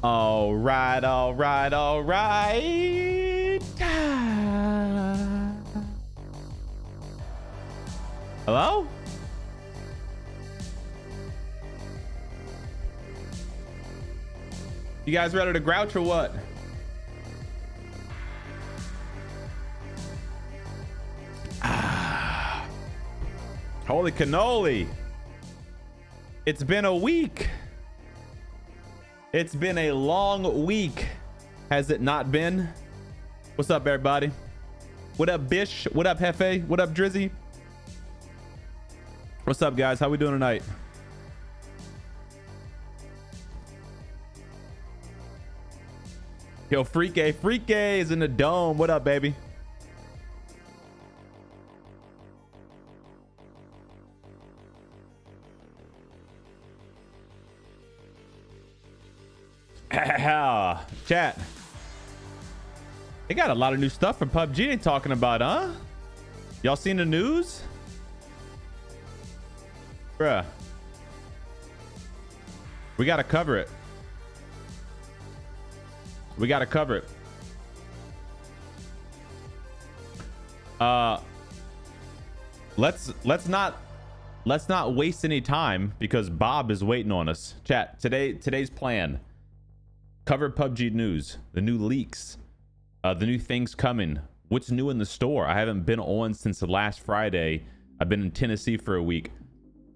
All right, all right, all right. Hello? You guys ready to grouch or what? Holy cannoli. It's been a week. It's been a long week. Has it not been? What's up, everybody? What up, Bish? What up, Hefe? What up, Drizzy? What's up, guys? How we doing tonight? Yo, Freak is in the dome. What up, baby? Chat. They got a lot of new stuff from PUBG they talking about, huh? Y'all seen the news? Bruh. We gotta cover it. We gotta cover it. Let's not waste any time because Bob is waiting on us. Chat, today's plan. Cover PUBG news, the new leaks, the new things coming, what's new in the store. I haven't been on since the last Friday. I've been in Tennessee for a week.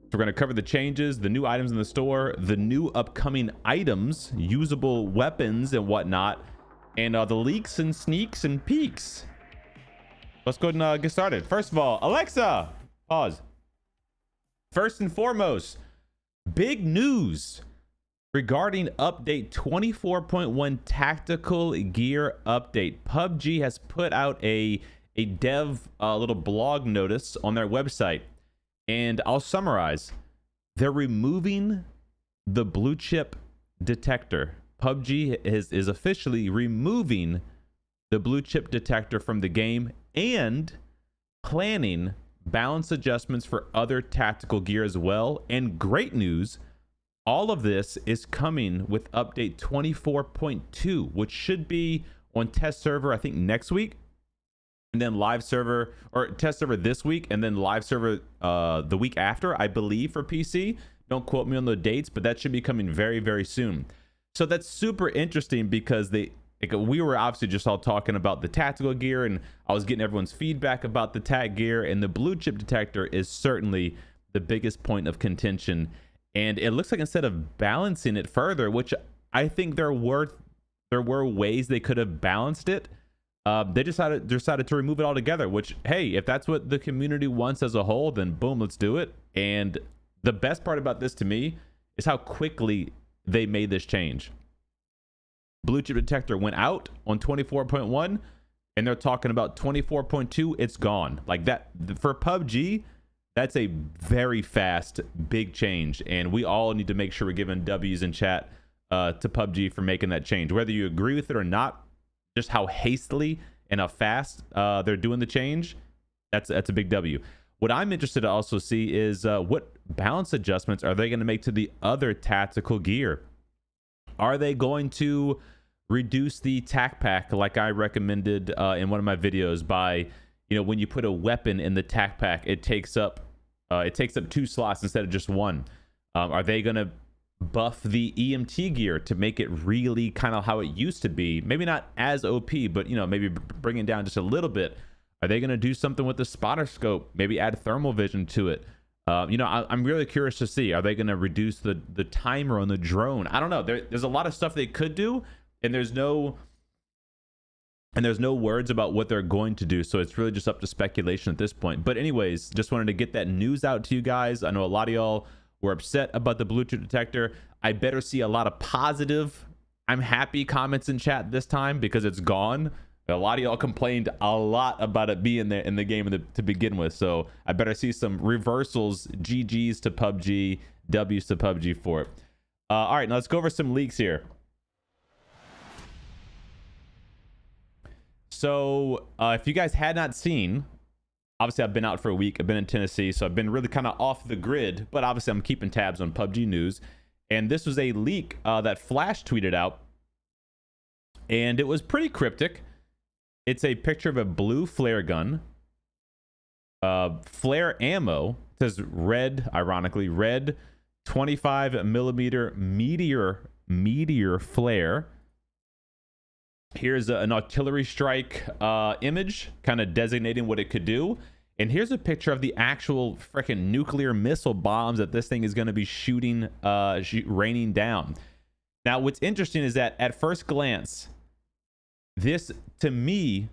So we're going to cover the changes, the new items in the store, the new upcoming items, usable weapons and whatnot, and the leaks and sneaks and peeks. Let's go ahead and get started. First of all, Alexa, pause. First and foremost, big news regarding update 24.1 tactical gear update. PUBG has put out a dev little blog notice on their website, and I'll summarize. They're removing the blue chip detector. PUBG is officially removing the blue chip detector from the game and planning balance adjustments for other tactical gear as well. And great news, all of this is coming with update 24.2, which should be on test server, I think, next week, and then live server, or test server this week, and then live server the week after, I believe, for PC. Don't quote me on the dates, but that should be coming very, very soon. So that's super interesting because we were obviously just all talking about the tactical gear, and I was getting everyone's feedback about the tac gear, and the blue chip detector is certainly the biggest point of contention. And it looks like instead of balancing it further, which I think there were ways they could have balanced it, they decided to remove it altogether, which, hey, if that's what the community wants as a whole, then boom, let's do it. And the best part about this to me is how quickly they made this change. Blue chip detector went out on 24.1, and they're talking about 24.2. It's gone. Like that for PUBG. That's a very fast, big change, and we all need to make sure we're giving W's in chat to PUBG for making that change. Whether you agree with it or not, just how hastily and how fast they're doing the change, that's a big W. What I'm interested to also see is what balance adjustments are they going to make to the other tactical gear? Are they going to reduce the tac pack like I recommended in one of my videos by, you know, when you put a weapon in the tac pack, it takes up 2 slots instead of just 1. Are they going to buff the EMT gear to make it really kind of how it used to be? Maybe not as OP, but, you know, maybe bring it down just a little bit. Are they going to do something with the spotter scope? Maybe add thermal vision to it? You know, I'm really curious to see. Are they going to reduce the timer on the drone? I don't know. There's a lot of stuff they could do, and there's no words about what they're going to do, so it's really just up to speculation at this point. But anyways, just wanted to get that news out to you guys. I know a lot of y'all were upset about the blue chip detector. I better see a lot of positive, I'm happy comments in chat this time because it's gone. A lot of y'all complained a lot about it being there in the game to begin with, so I better see some reversals. GG's to PUBG, W's to PUBG for it. All right, now let's go over some leaks here. So if you guys had not seen, obviously I've been out for a week. I've been in Tennessee, so I've been really kind of off the grid, but obviously I'm keeping tabs on PUBG news. And this was a leak that Flash tweeted out and it was pretty cryptic. It's a picture of a blue flare gun, flare ammo. It says red, ironically, red 25 millimeter meteor flare. Here's an artillery strike image, kind of designating what it could do. And here's a picture of the actual freaking nuclear missile bombs that this thing is going to be shooting, raining down. Now, what's interesting is that at first glance, this to me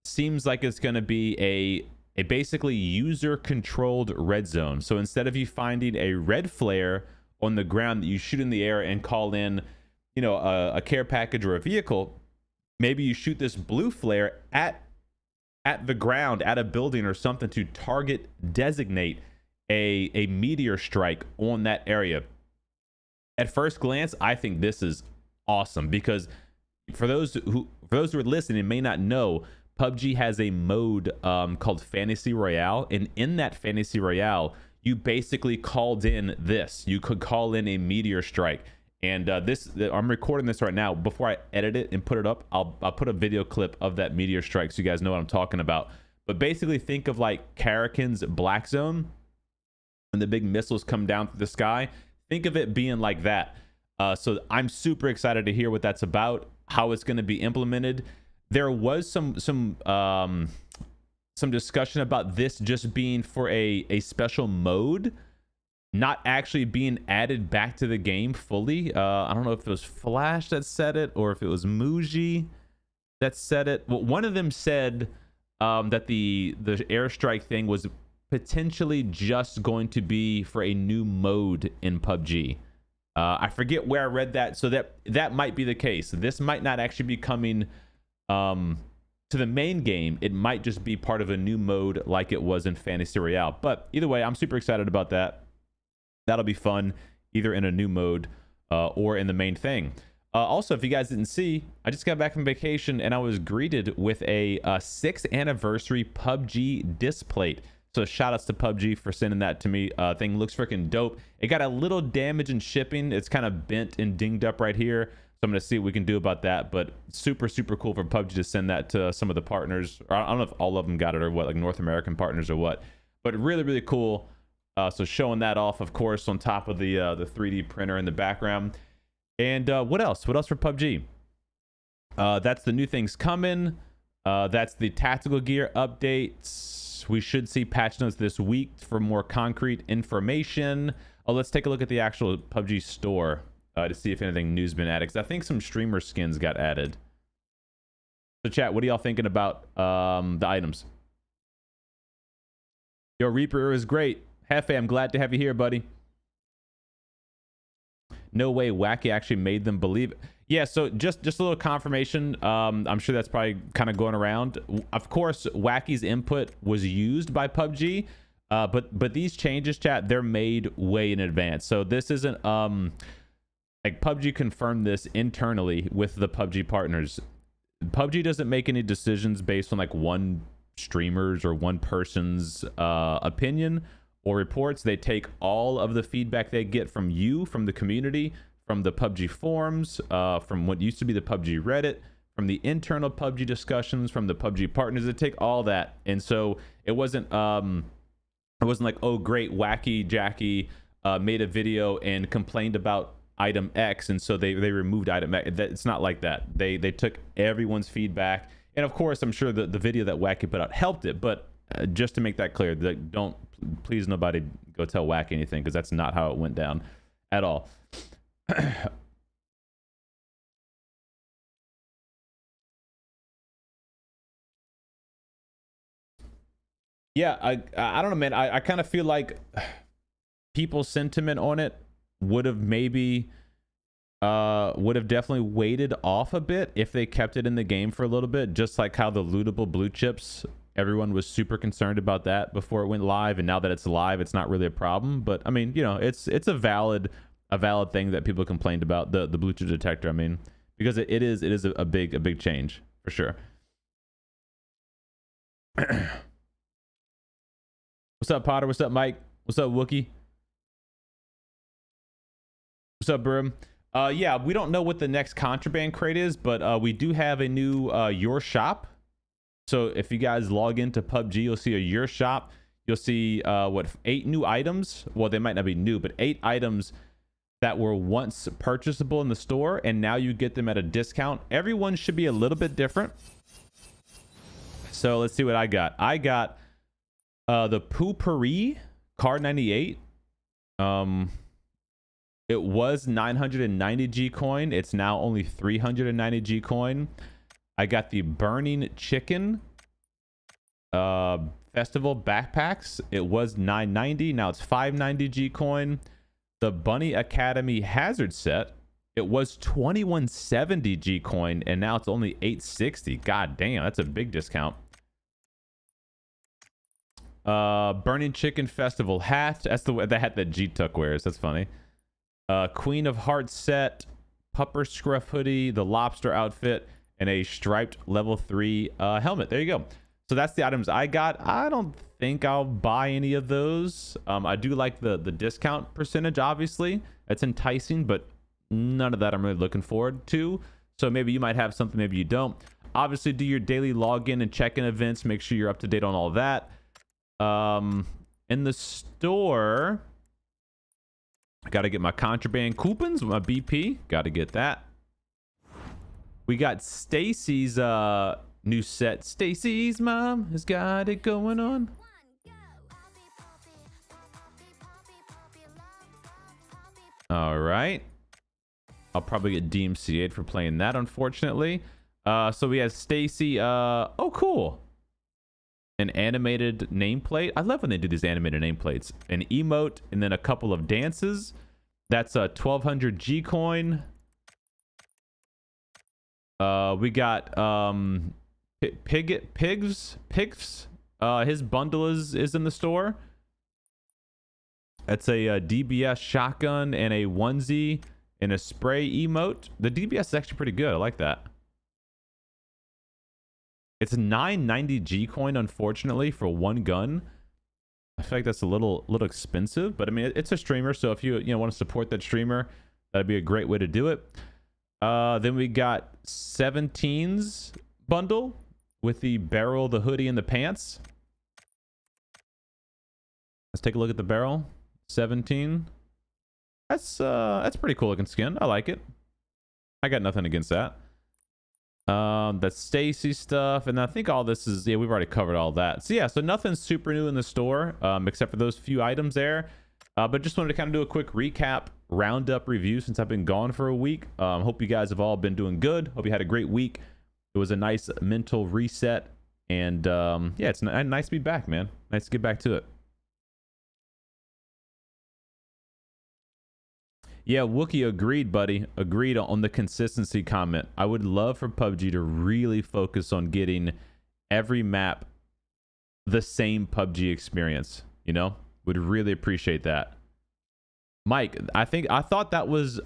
seems like it's going to be a basically user-controlled red zone. So instead of you finding a red flare on the ground that you shoot in the air and call in, you know, a care package or a vehicle, maybe you shoot this blue flare at the ground, at a building or something to designate a meteor strike on that area. At first glance, I think this is awesome because for those who are listening and may not know, PUBG has a mode called Fantasy Royale, and in that Fantasy Royale, you basically called in this. You could call in a meteor strike. And I'm recording this right now. Before I edit it and put it up, I'll put a video clip of that meteor strike so you guys know what I'm talking about. But basically, think of like Karakin's Black Zone when the big missiles come down through the sky. Think of it being like that. So I'm super excited to hear what that's about, how it's going to be implemented. There was some discussion about this just being for a special mode, not actually being added back to the game fully. I don't know if it was Flash that said it or if it was Muji that said it. Well, one of them said that the airstrike thing was potentially just going to be for a new mode in PUBG. I forget where I read that, so that might be the case. This might not actually be coming to the main game. It might just be part of a new mode like it was in Fantasy Royale. But either way, I'm super excited about that. That'll be fun, either in a new mode or in the main thing. Also, if you guys didn't see, I just got back from vacation and I was greeted with a 6th anniversary PUBG disc plate. So shout outs to PUBG for sending that to me. Thing looks freaking dope. It got a little damage in shipping. It's kind of bent and dinged up right here. So I'm going to see what we can do about that. But super, super cool for PUBG to send that to some of the partners. Or I don't know if all of them got it or what, like North American partners or what. But really, really cool. So showing that off, of course, on top of the 3D printer in the background. And what else? What else for PUBG? That's the new things coming. That's the tactical gear updates. We should see patch notes this week for more concrete information. Oh, let's take a look at the actual PUBG store to see if anything new's been added. Because I think some streamer skins got added. So chat, what are y'all thinking about the items? Yo, Reaper is great. Hefe, I'm glad to have you here, buddy. No way Wacky actually made them believe it. Yeah, so just a little confirmation. I'm sure that's probably kind of going around. Of course, Wacky's input was used by PUBG, but these changes, chat, they're made way in advance. So this isn't like PUBG confirmed this internally with the PUBG partners. PUBG doesn't make any decisions based on like one streamer's or one person's opinion or reports. They take all of the feedback they get from you, from the community, from the PUBG forums, from what used to be the PUBG Reddit, from the internal PUBG discussions, from the PUBG partners. They take all that, and so it wasn't like, oh great, Wacky Jackie made a video and complained about item X, and so they removed item X. It's not like that. They took everyone's feedback, and of course, I'm sure the video that Wacky put out helped it, but just to make that clear, that don't, please nobody go tell Wacky anything, because that's not how it went down at all. Yeah, I don't know, man. I kind of feel like people's sentiment on it would have definitely weighted off a bit if they kept it in the game for a little bit, just like how the lootable blue chips, everyone was super concerned about that before it went live, and now that it's live, it's not really a problem. But I mean, you know, it's a valid thing that people complained about, the blue chip detector. I mean, because it is a big change for sure. What's up, Potter? What's up, Mike? What's up, Wookie? What's up, Brim? Yeah, we don't know what the next contraband crate is, but we do have a new your shop. So if you guys log into PUBG, you'll see a your shop. You'll see what 8 new items. Well, they might not be new, but 8 items that were once purchasable in the store, and now you get them at a discount. Everyone should be a little bit different. So let's see what I got. I got the Poopery Card 98. It was 990 G coin. It's now only 390 G coin. I got the Burning Chicken Festival backpacks. It was 990. Now it's 590 G coin. The Bunny Academy Hazard set. It was 2170 G coin, and now it's only 860. God damn, that's a big discount. Burning Chicken Festival hat. That's the hat that G-Tuck wears. That's funny. Queen of Hearts set, Pupper Scruff hoodie, the lobster outfit, and a striped level 3 helmet. There you go. So that's the items I got. I don't think I'll buy any of those. I do like the discount percentage, obviously. It's enticing, but none of that I'm really looking forward to. So maybe you might have something, maybe you don't. Obviously, do your daily login and check-in events. Make sure you're up to date on all that. In the store, I got to get my contraband coupons, my BP. Got to get that. We got Stacy's new set. Stacy's mom has got it going on. All right. I'll probably get DMCA'd for playing that, unfortunately. So we have Stacy. Oh, cool. An animated nameplate. I love when they do these animated nameplates. An emote and then a couple of dances. That's a 1200 G coin. We got Pigs. His bundle is in the store. That's a DBS shotgun and a onesie and a spray emote. The DBS is actually pretty good. I like that. It's 990 G coin, unfortunately, for one gun. I feel like that's a little expensive, but I mean, it's a streamer, so if you want to support that streamer, that'd be a great way to do it. Then we got 17's bundle with the barrel, the hoodie, and the pants. Let's take a look at the barrel. 17. That's pretty cool looking skin. I like it. I got nothing against that. That's Stacy stuff, and I think all this is, yeah, we've already covered all that. So yeah, so nothing super new in the store, except for those few items there. But just wanted to kind of do a quick recap, roundup review since I've been gone for a week. Hope you guys have all been doing good. Hope you had a great week. It was a nice mental reset, and yeah, it's nice to be back, man. Nice to get back to it. Yeah, Wookie, agreed, buddy. Agreed on the consistency comment. I would love for PUBG to really focus on getting every map the same PUBG experience. You know, would really appreciate that. Mike, I thought that was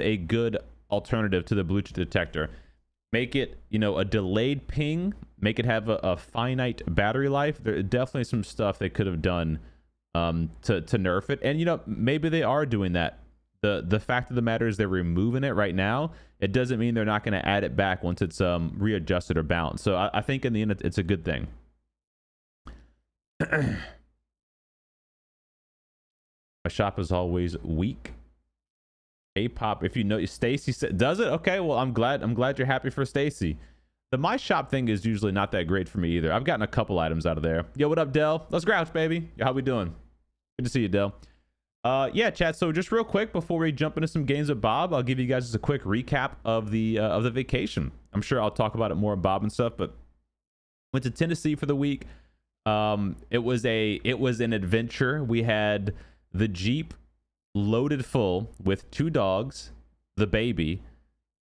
a good alternative to the Bluetooth detector. Make it, a delayed ping. Make it have a finite battery life. There definitely some stuff they could have done to nerf it, and maybe they are doing that. The fact of the matter is they're removing it right now. It doesn't mean they're not going to add it back once it's readjusted or balanced. So I think in the end it's a good thing. My shop is always weak. A-pop, if you know, Stacy does it. Okay, well I'm glad you're happy for Stacy. The my shop thing is usually not that great for me either. I've gotten a couple items out of there. Yo, what up, Dell? Let's grouch, baby. How we doing? Good to see you, Dell. Yeah, chat. So just real quick before we jump into some games with Bob, I'll give you guys just a quick recap of the vacation. I'm sure I'll talk about it more, Bob and stuff. But went to Tennessee for the week. It was an adventure. We had the Jeep loaded full with 2 dogs, the baby,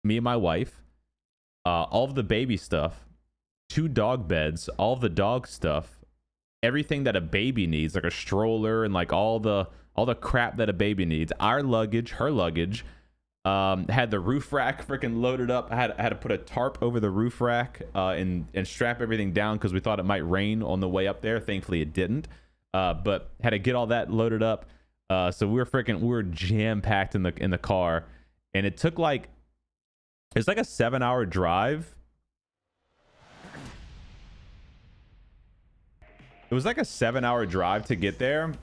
me and my wife, all of the baby stuff, 2 dog beds, all of the dog stuff, everything that a baby needs, like a stroller and like all the crap that a baby needs. Our luggage, her luggage, had the roof rack freaking loaded up. I had to put a tarp over the roof rack and strap everything down because we thought it might rain on the way up there. Thankfully it didn't, but had to get all that loaded up. So we were jam packed in the car, and it's like a 7-hour drive. It was like a 7-hour drive to get there,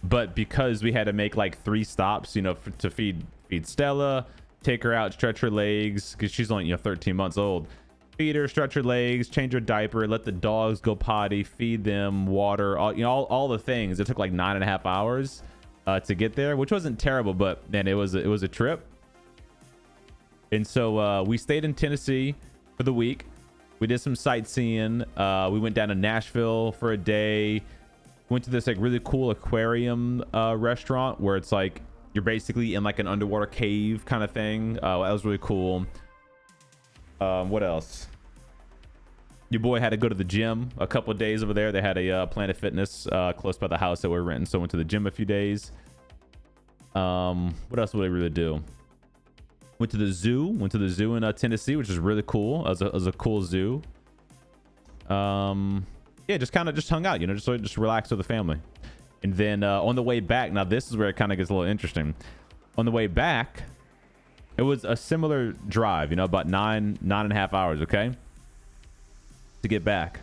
but because we had to make like 3 stops, you know, to feed Stella, take her out, stretch her legs because she's only 13 months old. Feed her, stretch her legs, change her diaper, let the dogs go potty, feed them, water, all the things. It took like 9.5 hours to get there, which wasn't terrible, but man, it was a trip. And so we stayed in Tennessee for the week. We did some sightseeing. We went down to Nashville for a day. Went to this like really cool aquarium restaurant where it's like you're basically in like an underwater cave kind of thing. That was really cool. What else? Your boy had to go to the gym a couple of days over there. They had a Planet Fitness close by the house that we're renting, so went to the gym a few days. What else would I really do? Went to the zoo in Tennessee, which is really cool. It was a cool zoo. Yeah, just hung out, just relax with the family. And then on the way back, now this is where it kind of gets a little interesting. On the way back, it was a similar drive, about 9.5 hours, okay, to get back.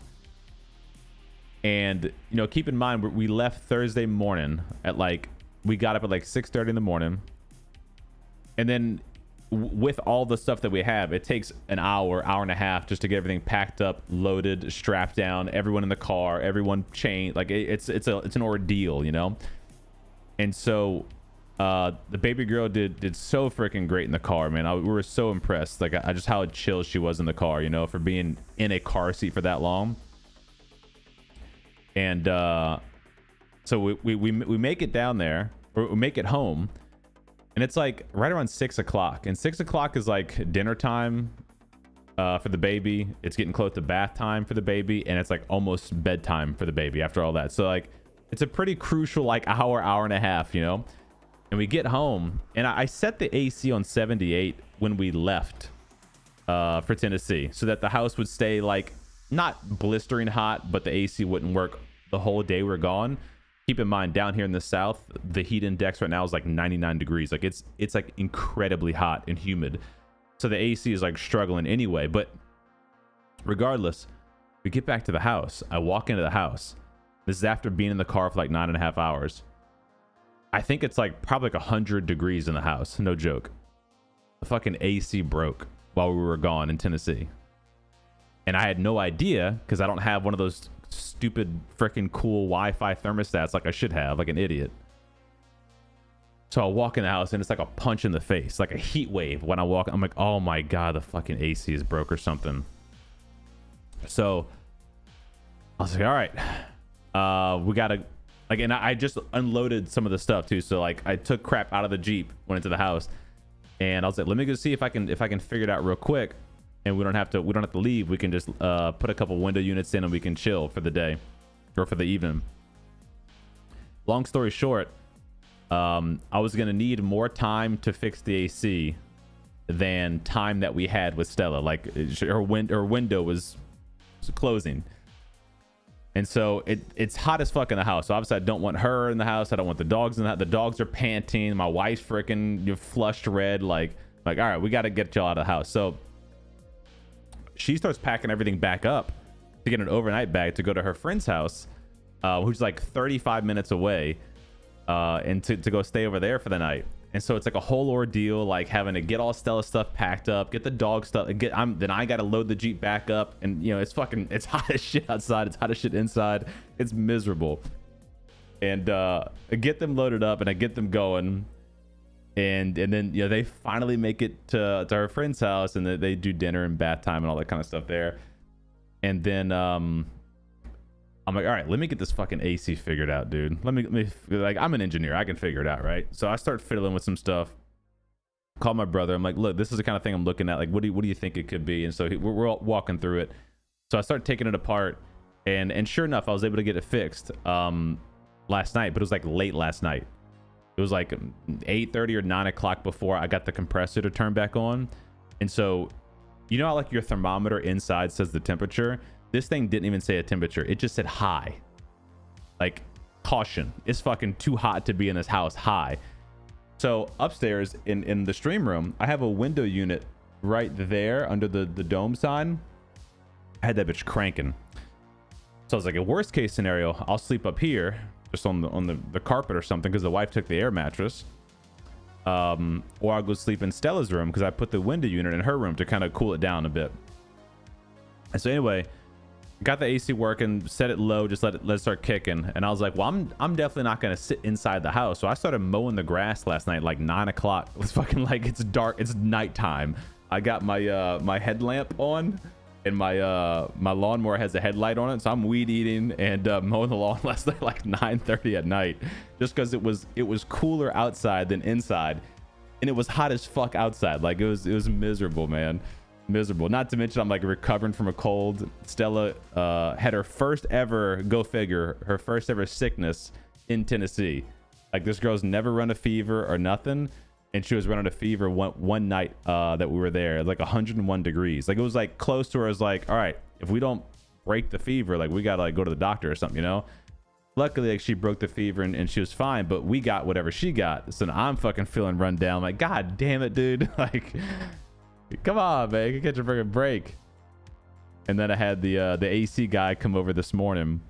And keep in mind, we left Thursday morning at we got up at 6:30 in the morning, and then with all the stuff that we have, it takes an hour and a half just to get everything packed up, loaded, strapped down, everyone in the car, everyone chained. It's an ordeal, And so the baby girl did so freaking great in the car, man. We were so impressed. I just how chill she was in the car, for being in a car seat for that long. And so we make it down there, or we make it home. And it's right around 6 o'clock. And 6 o'clock is dinner time for the baby. It's getting close to bath time for the baby. And it's almost bedtime for the baby after all that. So it's a pretty crucial hour and a half, And we get home. And I set the AC on 78 when we left for Tennessee. So that the house would stay not blistering hot, but the AC wouldn't work the whole day we're gone. Keep in mind, down here in the south, the heat index right now is 99 degrees. It's incredibly hot and humid. So the AC is struggling anyway. But regardless, we get back to the house. I walk into the house. This is after being in the car for 9.5 hours. I think it's probably 100 degrees in the house. No joke. The fucking AC broke while we were gone in Tennessee. And I had no idea because I don't have one of those stupid freaking cool Wi-Fi thermostats I should have, an idiot. So I walk in the house and it's a punch in the face, a heat wave. When I walk, I'm oh my god, the fucking AC is broke or something. So I was all right, we gotta and I just unloaded some of the stuff too. So I took crap out of the Jeep, went into the house, and I was let me go see if I can figure it out real quick. And we don't have to leave. We can just put a couple window units in and we can chill for the day or for the evening. Long story short, I was going to need more time to fix the AC than time that we had with Stella. Her window was closing. And so it's hot as fuck in the house. So obviously I don't want her in the house. I don't want the dogs in the house. The dogs are panting. My wife's freaking flushed red. All right, we got to get y'all out of the house. So she starts packing everything back up to get an overnight bag to go to her friend's house, who's 35 minutes away, and to go stay over there for the night. And so it's a whole ordeal, having to get all Stella's stuff packed up, get the dog stuff, then I got to load the Jeep back up, and it's hot as shit outside, it's hot as shit inside, it's miserable. And I get them loaded up and I get them going. And then they finally make it to her friend's house, and they do dinner and bath time and all that kind of stuff there. And then I'm all right, let me get this fucking AC figured out, dude. Let me I'm an engineer, I can figure it out, right? So I start fiddling with some stuff. Call my brother. I'm look, this is the kind of thing I'm looking at. What do you think it could be? And so we're all walking through it. So I start taking it apart, and sure enough, I was able to get it fixed last night, but it was late last night. It was 8:30 or 9 o'clock before I got the compressor to turn back on. And so, how your thermometer inside says the temperature? This thing didn't even say a temperature. It just said high. Caution. It's fucking too hot to be in this house. High. So upstairs in the stream room, I have a window unit right there under the dome sign. I had that bitch cranking. So I was like, a worst case scenario, I'll sleep up here, just on the carpet or something, because the wife took the air mattress. Or I'll go sleep in Stella's room because I put the window unit in her room to kind of cool it down a bit. And so anyway, got the AC working, set it low, just let it start kicking. And I was like, well, I'm definitely not gonna sit inside the house. So I started mowing the grass last night, like 9 o'clock. It was fucking like, it's dark, it's nighttime. I got my my headlamp on, and my lawnmower has a headlight on it, so I'm weed eating and mowing the lawn last night like 9:30 at night, just because it was cooler outside than inside, and it was hot as fuck outside. Like it was miserable, man. Miserable. Not to mention I'm like recovering from a cold. Stella had her first ever, go figure, her first ever sickness in Tennessee. Like this girl's never run a fever or nothing, and she was running a fever one night that we were there, like 101 degrees. Like it was like close to her. I was like, all right, if we don't break the fever, like we gotta like go to the doctor or something, you know. Luckily, like she broke the fever and she was fine, but we got whatever she got. So now I'm fucking feeling run down. Like, god damn it, dude. Like, come on, man, you can catch a freaking break. And then I had the AC guy come over this morning,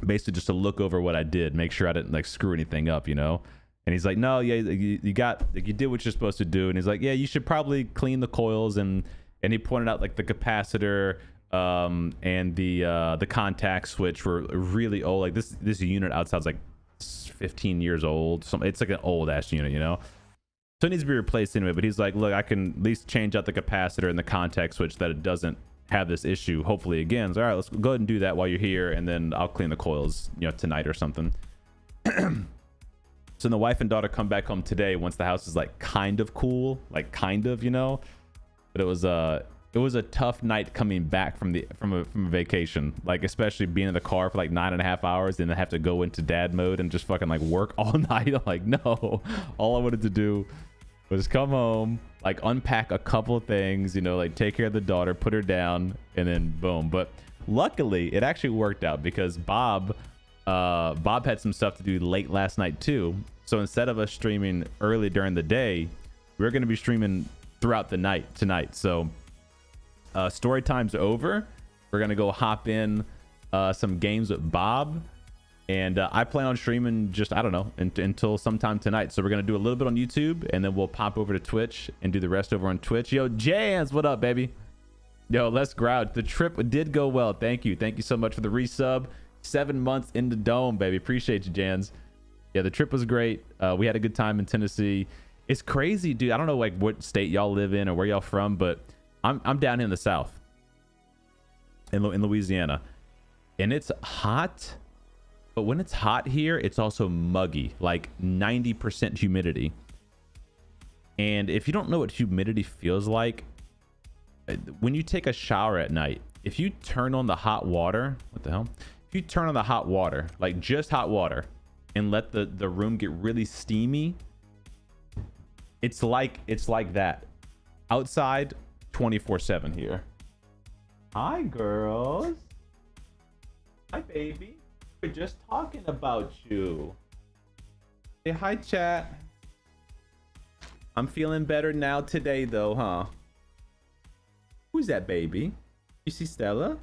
basically just to look over what I did, make sure I didn't like screw anything up, you know. And he's like, no, yeah, you did what you're supposed to do. And he's like, yeah, you should probably clean the coils. And he pointed out like the capacitor and the contact switch were really old. Like this unit outside is like 15 years old. It's like an old ass unit, you know. So it needs to be replaced anyway. But he's like, look, I can at least change out the capacitor and the contact switch that it doesn't have this issue hopefully again. So all right, let's go ahead and do that while you're here, and then I'll clean the coils, you know, tonight or something. So the wife and daughter come back home today once the house is like kind of cool, like kind of, you know. But it was a tough night coming back from a vacation, like especially being in the car for like 9.5 hours, and then have to go into dad mode and just fucking like work all night. I'm like, no, all I wanted to do was come home, like unpack a couple of things, you know, like take care of the daughter, put her down, and then boom. But luckily it actually worked out because Bob had some stuff to do late last night too. So instead of us streaming early during the day, we're going to be streaming throughout the night tonight. So story time's over. We're going to go hop in some games with Bob, and I plan on streaming just, I don't know, until sometime tonight. So we're going to do a little bit on YouTube, and then we'll pop over to Twitch and do the rest over on Twitch. Yo, Jans, what up, baby? Yo, let's grouch. The trip did go well. Thank you so much for the resub. 7 months in the dome, baby. Appreciate you, Jans. Yeah, the trip was great. We had a good time in Tennessee. It's crazy, dude. I don't know like what state y'all live in or where y'all from, but I'm down here in the South, in Louisiana, and it's hot. But when it's hot here, it's also muggy, like 90% humidity. And if you don't know what humidity feels like, when you take a shower at night, if you turn on the hot water, what the hell? If you turn on the hot water, like just hot water, and let the room get really steamy, it's like that outside 24/7 here. Hi girls. Hi baby. We're just talking about you. Say hi, chat. I'm feeling better now today though, huh? Who's that baby? You see Stella?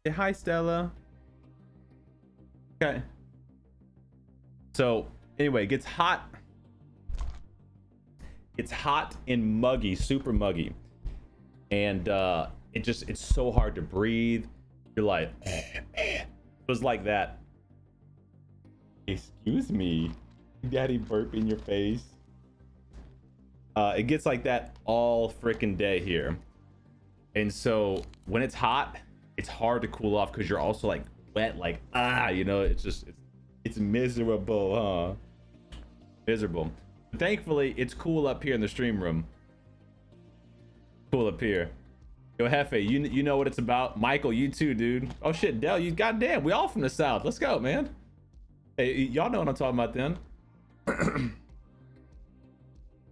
Say hi, Stella. Okay. So anyway, it gets hot. It's hot and muggy, super muggy. And it's so hard to breathe. You're like, it was like that. Excuse me, daddy burp in your face. It gets like that all freaking day here. And so when it's hot, it's hard to cool off because you're also like wet, like, you know, it's miserable, huh? Miserable. Thankfully, it's cool up here in the stream room. Cool up here. Yo, Hefe, you know what it's about. Michael, you too, dude. Oh shit, Dell, you goddamn, we all from the South. Let's go, man. Hey, y'all know what I'm talking about then.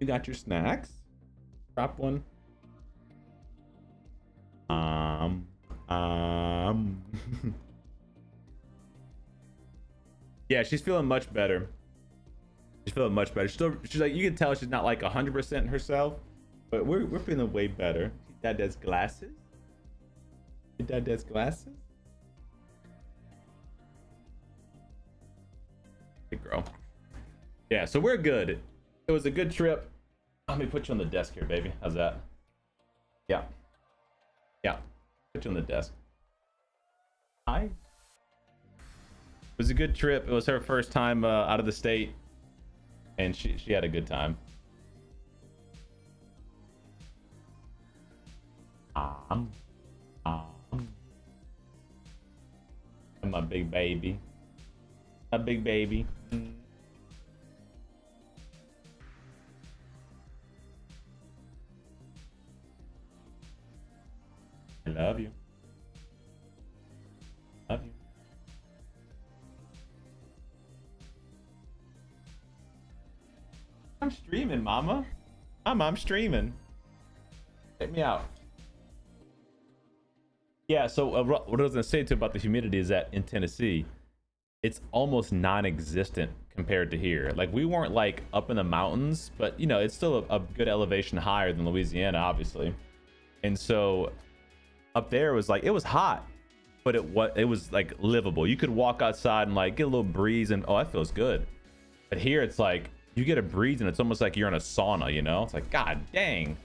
You got your snacks. Drop one. Yeah, she's feeling much better. She's feeling much better. She's like, you can tell she's not like 100% herself, but we're feeling way better. Dad has glasses. Dad has glasses. Good girl. Yeah, so we're good. It was a good trip. Let me put you on the desk here, baby. How's that? Yeah. Yeah. Put you on the desk. Hi. It was a good trip. It was her first time out of the state, and she had a good time. And my big baby. My big baby. I love you. Love you. I'm streaming, mama. I'm streaming. Check me out. Yeah, so what I was gonna say too about the humidity is that in Tennessee, it's almost non-existent compared to here. Like, we weren't like up in the mountains, but you know, it's still a good elevation higher than Louisiana, obviously. And so up there was like, it was hot, but it was like livable. You could walk outside and like get a little breeze and oh, that feels good. But here it's like you get a breeze and it's almost like you're in a sauna, you know? It's like, god dang.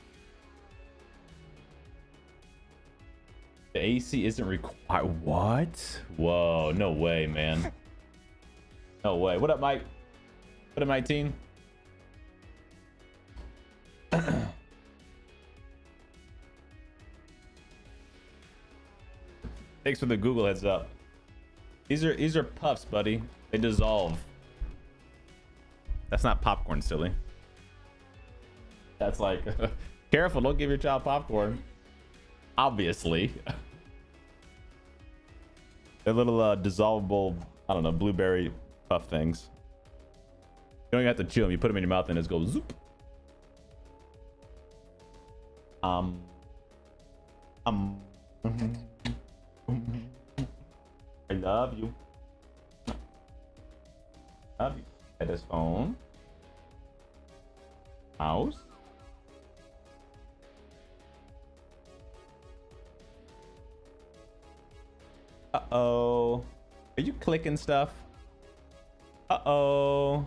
The AC isn't required. What? Whoa, no way, man. No way. What up, Mike? What up, 19? Thanks for the Google heads up. These are puffs, buddy. They dissolve. That's not popcorn, silly. That's like, careful, don't give your child popcorn. Obviously. They're little dissolvable, I don't know, blueberry puff things. You don't even have to chew them. You put them in your mouth and it just goes zoop. I love you. Love you. At his phone. Mouse. Uh-oh. Are you clicking stuff? Uh-oh.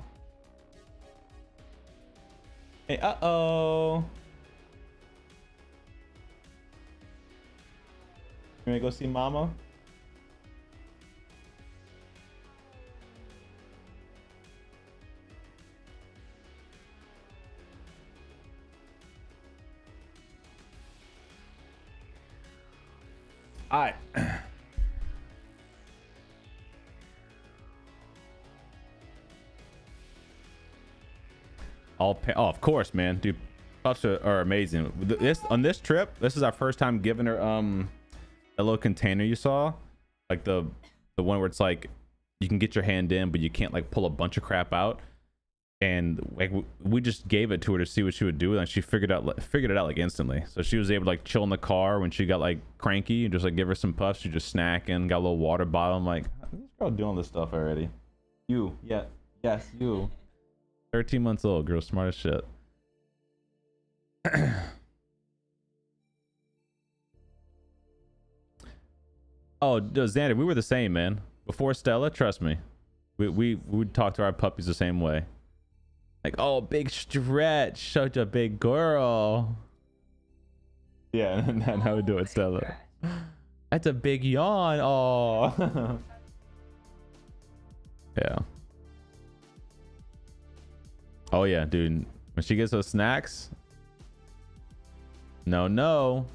Hey, uh-oh. You wanna go see mama? All right. Oh, of course, man, dude. Puffs are amazing. On this trip, this is our first time giving her a little container you saw, like the one where it's like you can get your hand in, but you can't like pull a bunch of crap out. And like we just gave it to her to see what she would do, and she figured it out like instantly. So she was able to like chill in the car when she got like cranky and just like give her some puffs. She just snacking, got a little water bottle. I'm like, this girl doing this stuff already. You, yeah, yes, you. 13 months old, girl, smart as shit. Oh, Xander, we were the same, man. Before Stella, trust me, we would talk to our puppies the same way. Like, oh, big stretch, such a big girl. Yeah, and then how we do it, Stella. That's a big yawn. Oh. Yeah. Oh yeah, dude. When she gets those snacks, no,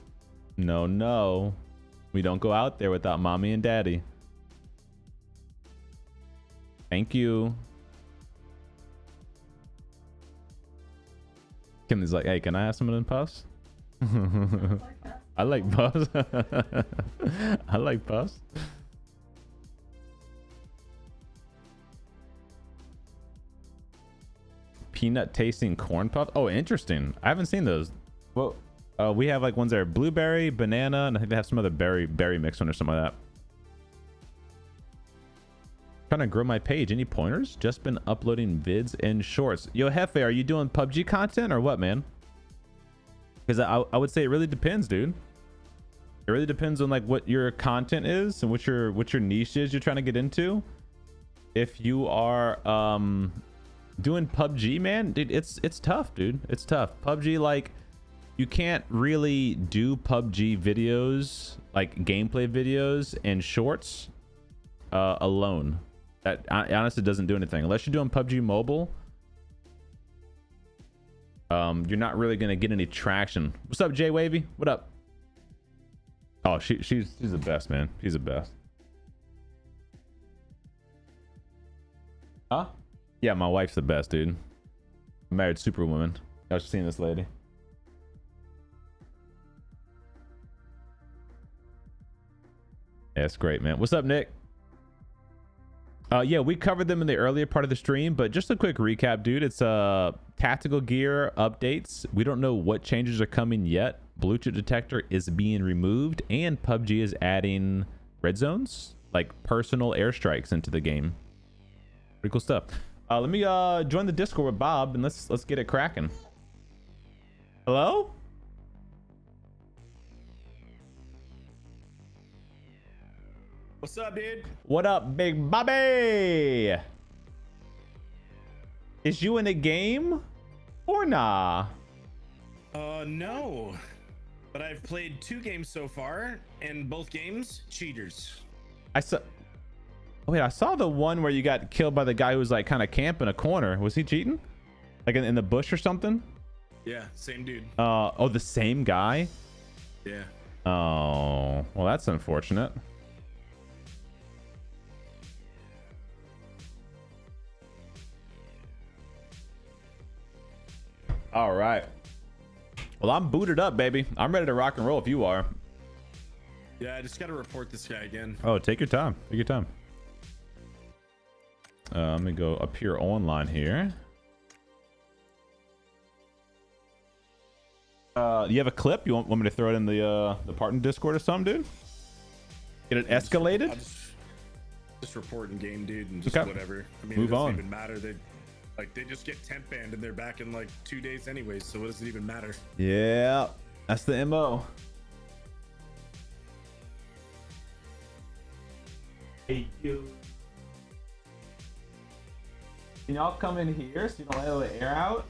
we don't go out there without mommy and daddy. Thank you. Kinley's like, hey, can I have some of them puffs? I like puffs. I like puffs. Peanut tasting corn puff. Oh, interesting. I haven't seen those. Well, we have like ones that are blueberry, banana, and I think they have some other berry mix one or something like that. Trying to grow my page. Any pointers? Just been uploading vids and shorts. Yo, Hefe, are you doing PUBG content or what, man? Because I would say it really depends, dude. It really depends on like what your content is and what your niche is you're trying to get into. If you are doing PUBG, man, dude, it's tough, dude. It's tough. PUBG, like, you can't really do PUBG videos, like gameplay videos and shorts alone. That honestly doesn't do anything unless you're doing PUBG Mobile. You're not really gonna get any traction. What's up, Jay Wavy? What up? Oh, she's the best, man. She's the best. Huh? Yeah, my wife's the best, dude. I married Superwoman. I was seeing this lady. Yeah, it's great, man. What's up, Nick? Yeah, we covered them in the earlier part of the stream, but just a quick recap, dude. It's tactical gear updates. We don't know what changes are coming yet. Blue chip detector is being removed, and PUBG is adding red zones, like personal airstrikes, into the game. Pretty cool stuff. Let me join the Discord with Bob, and let's get it cracking. Hello? What's up, dude? What up, big Bobby? Is you in the game or nah? No. But I've played 2 games so far, and both games, cheaters. I saw... Oh, wait, I saw the one where you got killed by the guy who was like kind of camping a corner. Was he cheating? Like in the bush or something? Yeah, same dude. Oh, the same guy? Yeah. Oh, well, that's unfortunate. All right. Well, I'm booted up, baby. I'm ready to rock and roll if you are. Yeah, I just got to report this guy again. Oh, take your time. Take your time. Let me go up here online here. You have a clip? You want me to throw it in the partner Discord or something, dude? Get it escalated? I'll just report in game, dude, and just whatever. I mean, Move it doesn't on. even matter. They just get temp banned and they're back in like 2 days anyways, so what does it even matter? Yeah, that's the MO. Hey, you. Can y'all come in here so you don't let all the air out?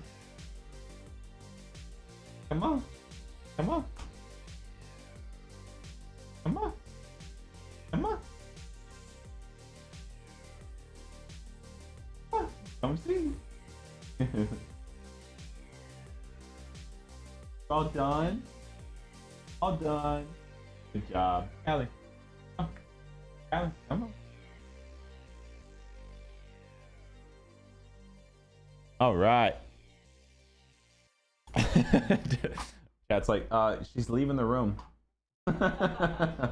Come on. Come on. Come on. Come on. Come on. Come see. All done. All done. Good job. Allie. Come on. Allie, come on. All right. Chat's like, she's leaving the room. My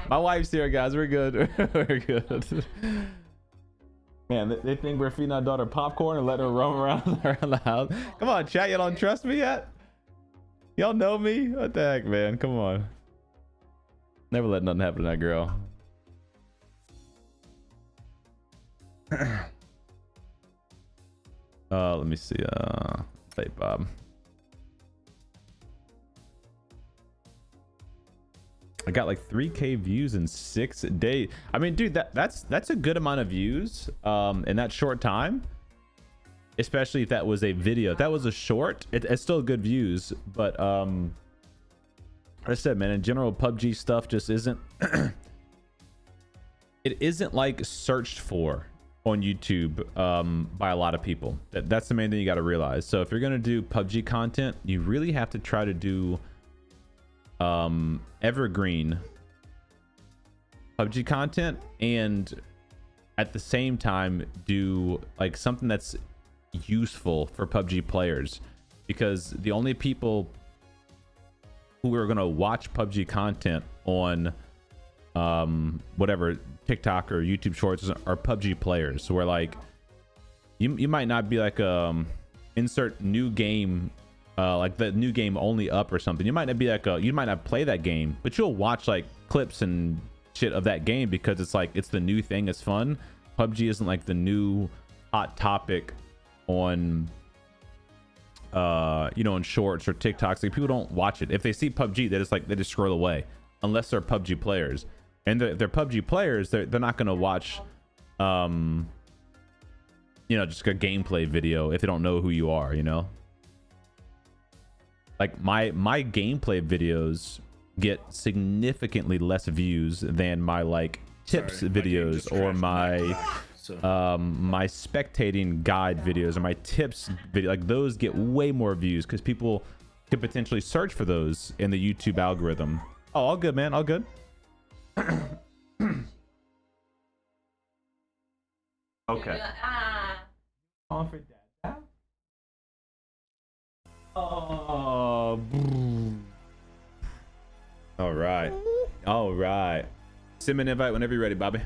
wife's here, guys. We're good. We're good. Man, they think we're feeding our daughter popcorn and letting her roam around the house. Come on, chat. Y'all don't trust me yet? Y'all know me? What the heck, man? Come on. Never let nothing happen to that girl. Let me see. Hey, Bob. I got like 3K views in 6 days. I mean, dude, that's a good amount of views in that short time. Especially if that was a video. If that was a short, it's still good views. But like I said, man, in general, PUBG stuff just isn't. It isn't like searched for on YouTube by a lot of people. That's the main thing you got to realize. So if you're gonna do PUBG content, you really have to try to do evergreen PUBG content, and at the same time do like something that's useful for PUBG players, because the only people who are gonna watch PUBG content on whatever TikTok or YouTube Shorts are PUBG players. So we're like, you might not be like insert new game, like the new game only up or something. You might not be like you might not play that game, but you'll watch like clips and shit of that game because it's like it's the new thing, it's fun. PUBG isn't like the new hot topic on you know, in shorts or TikToks. Like people don't watch it. If they see PUBG, they just scroll away unless they're PUBG players. And they're PUBG players, they're not gonna watch you know, just a gameplay video if they don't know who you are, you know. Like my gameplay videos get significantly less views than my like tips videos or my my spectating guide videos or my tips video. Like those get way more views because people could potentially search for those in the YouTube algorithm. Oh, all good, man, all good. Okay. On for dad. Oh. All right. All right. Send me an invite whenever you're ready, Bobby.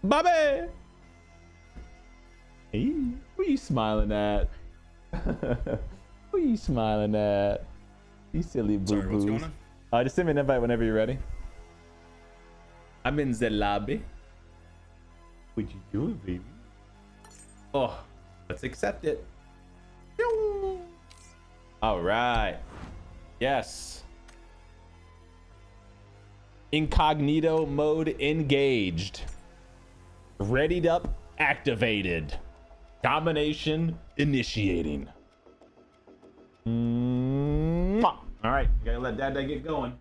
Bobby. Hey, who you smiling at? Who you smiling at? You silly boo-boos. Sorry, what's going on? Just send me an invite whenever you're ready. I'm in the lobby. What you doing, baby? Oh, let's accept it. All right. Yes. Incognito mode engaged. Readied up, activated. Domination initiating. Mwah. All right, you gotta let Dad get going.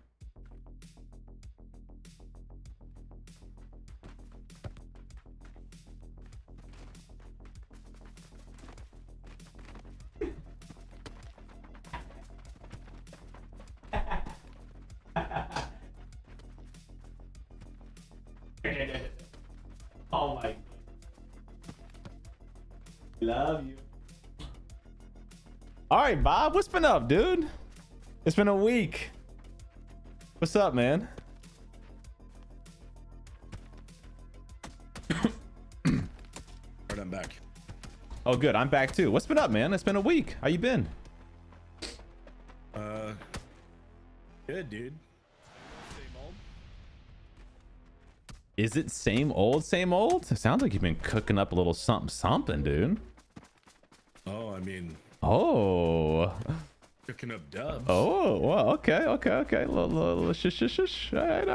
Oh my God. Love you. All right, Bob, what's been up, dude? It's been a week. What's up, man? Alright, I'm back. Oh, good. I'm back too. What's been up, man? It's been a week. How you been? Good, dude. Same old. Is it same old, same old? It sounds like you've been cooking up a little something, something, dude. Oh, I mean, Oh. cooking up dubs. Oh, well, okay. Shush. All right.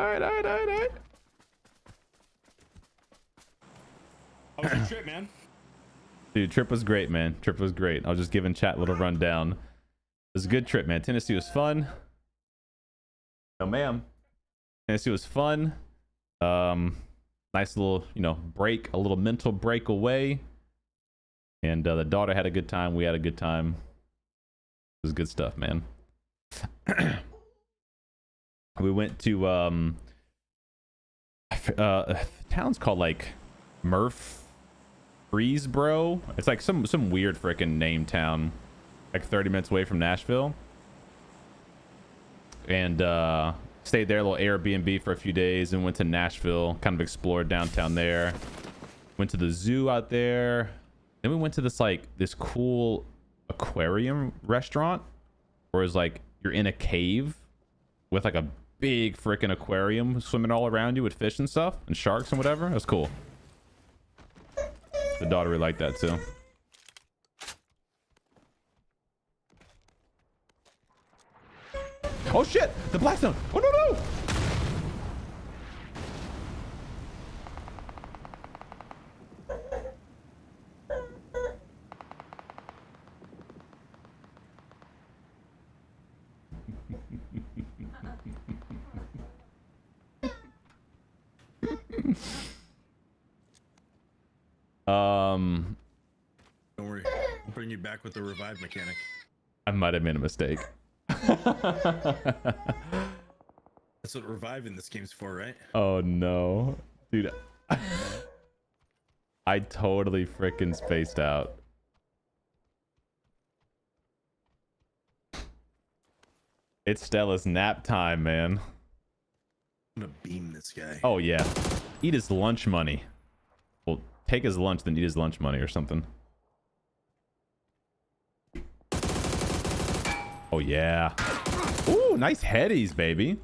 How was your trip, man? Dude, trip was great, man. Trip was great. I was just giving chat a little rundown. It was a good trip, man. Tennessee was fun. No, ma'am. Tennessee was fun. Nice little, you know, break, a little mental break away. And the daughter had a good time. We had a good time. It was good stuff, man. We went to the town's called like Murfreesboro. It's like some weird freaking name town, like 30 minutes away from Nashville. And stayed there, a little Airbnb for a few days, and went to Nashville, kind of explored downtown there. Went to the zoo out there. Then we went to this cool aquarium restaurant where it's like you're in a cave with like a big freaking aquarium swimming all around you with fish and stuff and sharks and whatever. It was cool. The daughter really liked that too. Oh shit! The Blackstone! Oh no no! Don't worry. I'll bring you back with the revive mechanic. I might have made a mistake. That's what reviving this game's for, right? Oh no, dude. I totally freaking spaced out. It's Stella's nap time, man. I'm gonna beam this guy. Oh yeah, eat his lunch money. Well, take his lunch, then eat his lunch money or something. Oh yeah. Ooh, nice headies, baby.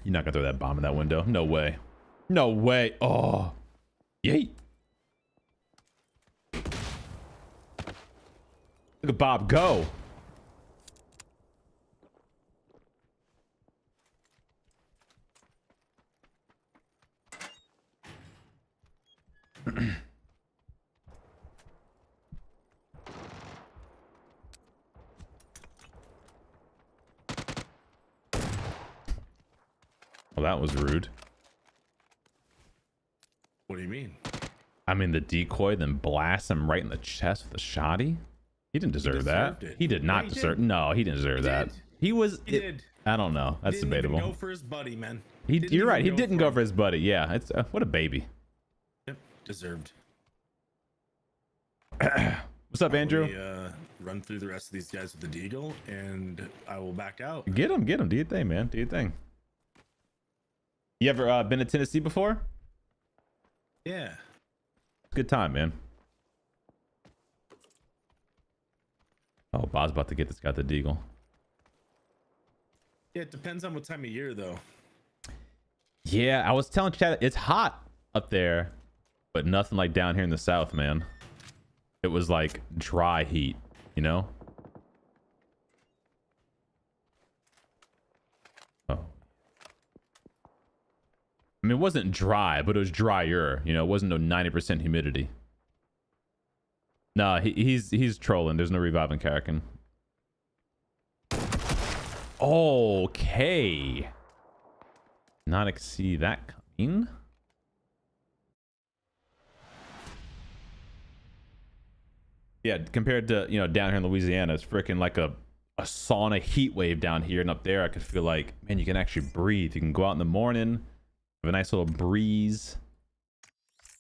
You're not gonna throw that bomb in that window. No way. No way. Oh. Yeet. Look at Bob go. Well, that was rude. What do you mean? I mean, the decoy, then blast him right in the chest with a shotty. He didn't deserve that. He did not deserve. No, he didn't deserve that. He was. He did. I don't know. That's Didn't debatable. Even go for his buddy, man. You're right. He didn't go for his buddy. Yeah. It's what a baby. Yep. Deserved. What's up, Andrew? Run through the rest of these guys with the deagle, and I will back out. Get him. Do your thing, man. Do your thing. You ever been to Tennessee before? Yeah. Good time, man. Oh, Bob's about to get this guy the deagle. Yeah, it depends on what time of year, though. Yeah, I was telling Chad, it's hot up there, but nothing like down here in the South, man. It was like dry heat, you know? Oh. I mean, it wasn't dry, but it was drier. You know, it wasn't no 90% humidity. No, he's trolling. There's no reviving Karakin. Okay. Not see that coming. Yeah, compared to, you know, down here in Louisiana, it's freaking like a sauna heat wave down here, and up there I could feel like, man, you can actually breathe. You can go out in the morning, have a nice little breeze,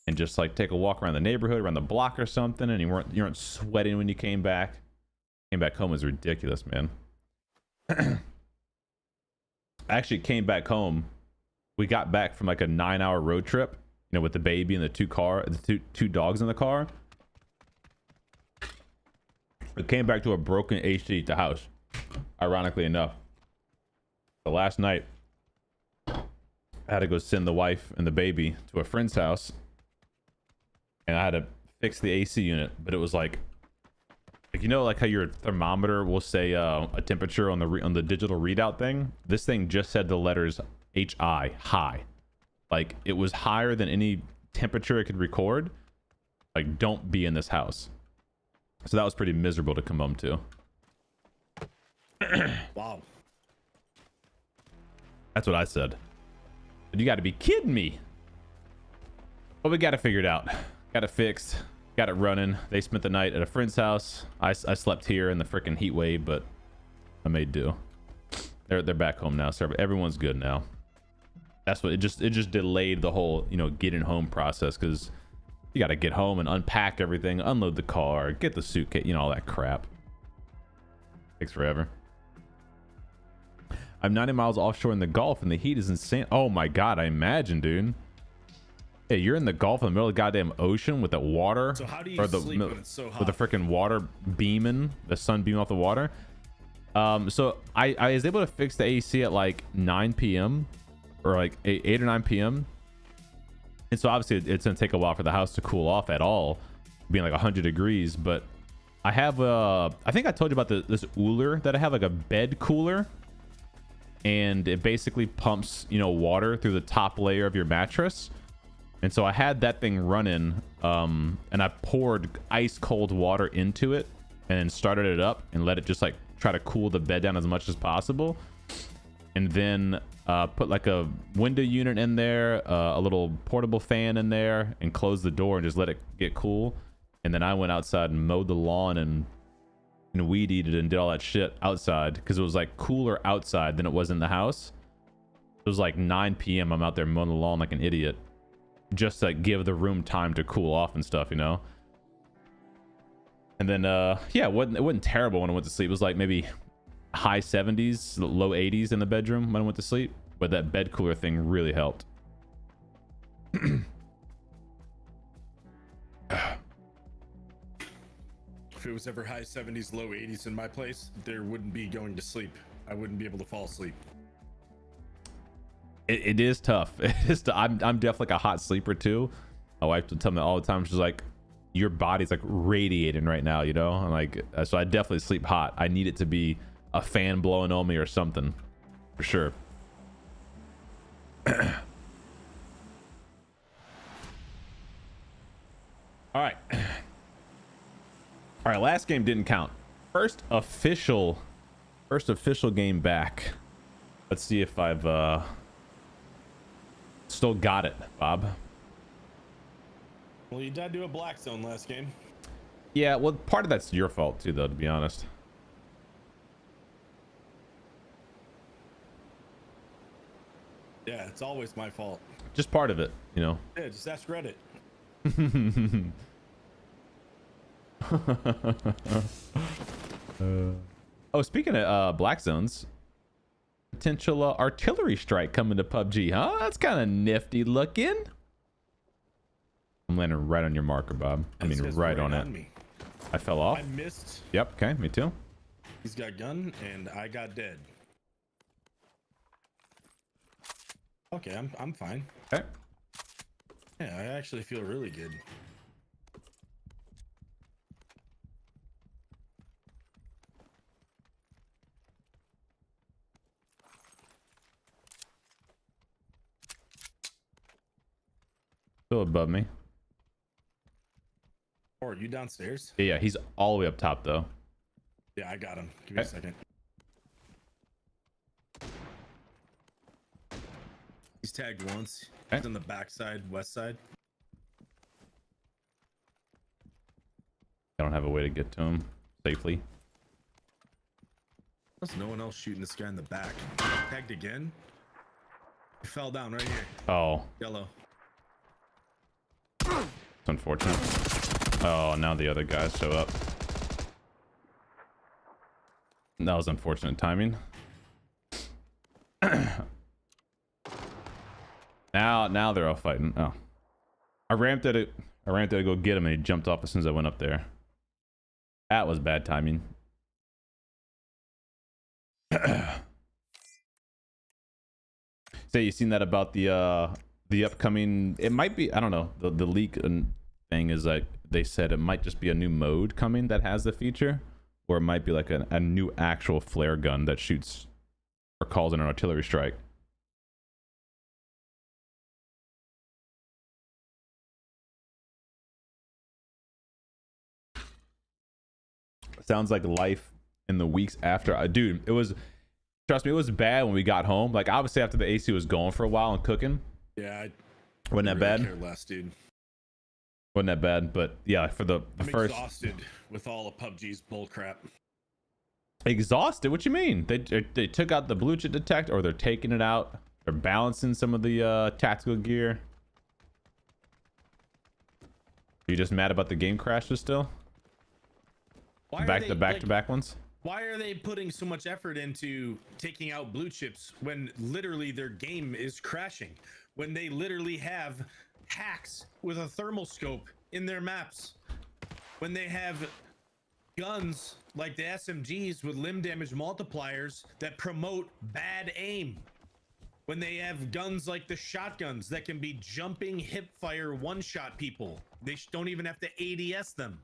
and just like take a walk around the neighborhood, around the block or something, and you weren't sweating when you came back. Came back home was ridiculous, man. I actually came back home. We got back from like a 9-hour road trip, you know, with the baby and the two dogs in the car. We came back to a broken AC at the house, ironically enough. The last night, I had to go send the wife and the baby to a friend's house, and I had to fix the AC unit, but it was like you know, like how your thermometer will say a temperature on the digital readout thing. This thing just said the letters HI, high. Like it was higher than any temperature it could record. Like, don't be in this house. So that was pretty miserable to come home to. Wow. That's what I said. But you got to be kidding me. But we got it figured out. Got it fixed. Got it running. They spent the night at a friend's house. I slept here in the freaking heat wave, but I made do. They're back home now, so everyone's good now. That's what it just delayed the whole, you know, getting home process, because you got to get home and unpack everything, unload the car, get the suitcase, you know, all that crap. Takes forever. I'm 90 miles offshore in the Gulf, and the heat is insane. Oh my god, I imagine, dude. Hey, you're in the Gulf in the middle of the goddamn ocean with the water, so how do you sleep when it's so hot? With the freaking water beaming, the sun beaming off the water. So I was able to fix the AC at like 9 p.m. or like 8 or 9 p.m. And so obviously it's gonna take a while for the house to cool off at all, being like 100 degrees. But I have I think I told you about this Uller that I have, like a bed cooler, and it basically pumps, you know, water through the top layer of your mattress. And so I had that thing running, and I poured ice cold water into it and then started it up and let it just like try to cool the bed down as much as possible. And then put like a window unit in there, a little portable fan in there, and closed the door and just let it get cool. And then I went outside and mowed the lawn and weed eated and did all that shit outside, because it was like cooler outside than it was in the house. It was like 9 p.m. I'm out there mowing the lawn like an idiot, just to give the room time to cool off and stuff, you know. And then yeah, it wasn't terrible when I went to sleep. It was like maybe high 70s, low 80s in the bedroom when I went to sleep, but that bed cooler thing really helped. If it was ever high 70s, low 80s in my place, there wouldn't be going to sleep. I wouldn't be able to fall asleep. It is tough. It is. I'm definitely like a hot sleeper too. My wife will tell me all the time. She's like, your body's like radiating right now, you know. And like, so I definitely sleep hot. I need it to be a fan blowing on me or something, for sure. All right. All right. Last game didn't count. First official game back. Let's see if I've still got it, Bob. Well, you died to a black zone last game. Yeah, well, part of that's your fault too, though, to be honest. Yeah, it's always my fault. Just part of it, you know. Yeah, just ask Reddit. Oh, speaking of black zones, potential artillery strike coming to PUBG, huh? That's kind of nifty looking. I'm landing right on your marker, Bob. I mean, right on it. Me. I fell off. I missed. Yep. Okay. Me too. He's got gun, and I got dead. Okay, I'm fine. Okay. Yeah, I actually feel really good. Still above me. Or are you downstairs? Yeah, he's all the way up top though. Yeah, I got him. Give me a second. He's tagged once. He's on the back side, west side. I don't have a way to get to him safely. There's no one else shooting this guy in the back. Tagged again. He fell down right here. Oh, Yellow. it's unfortunate. Oh, now the other guys show up. That was unfortunate timing. Now they're all fighting. Oh, I ramped at it. I ramped to go get him, and he jumped off as soon as I went up there. That was bad timing. Say, you seen that about the upcoming? It might be. I don't know. The leak thing is like they said it might just be a new mode coming that has the feature, or it might be like a new actual flare gun that shoots or calls in an artillery strike. Sounds like life in the weeks after. Dude, it was, trust me, it was bad when we got home. Like obviously after the AC was going for a while and cooking. Yeah, wasn't that bad? Care less, dude. Wasn't that bad? But yeah, for the first. Exhausted with all of PUBG's bullcrap. Exhausted? What you mean? They took out the blue chip detect, or they're taking it out. They're balancing some of the tactical gear. Are you just mad about the game crashes still? Back to back ones? Why are they putting so much effort into taking out blue chips when literally their game is crashing? When they literally have hacks with a thermal scope in their maps? When they have guns like the SMGs with limb damage multipliers that promote bad aim? When they have guns like the shotguns that can be jumping hip fire one-shot people? They don't even have to ADS them.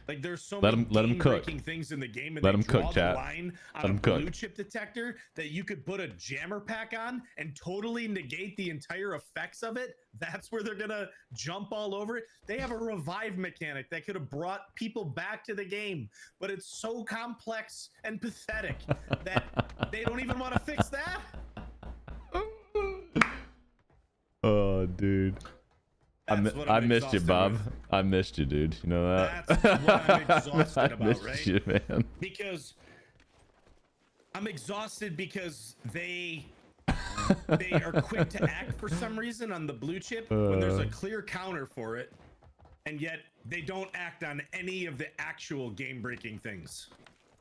Like there's so many game-breaking things in the game, and let they them draw cook, the chat. line on a blue chip detector that you could put a jammer pack on and totally negate the entire effects of it. That's where they're gonna jump all over it. They have a revive mechanic that could have brought people back to the game, but it's so complex and pathetic that they don't even want to fix that. Oh, dude. I missed you, Bob. With. I missed you, dude. You know that? That's what I'm exhausted about, right? You, man. Because I'm exhausted because they are quick to act for some reason on the blue chip when there's a clear counter for it, and yet they don't act on any of the actual game-breaking things.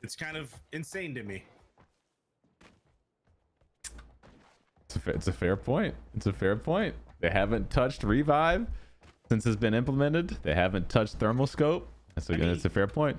It's kind of insane to me. It's a fair point. It's a fair point. They haven't touched revive since it's been implemented. They haven't touched thermal scope. So it's a fair point.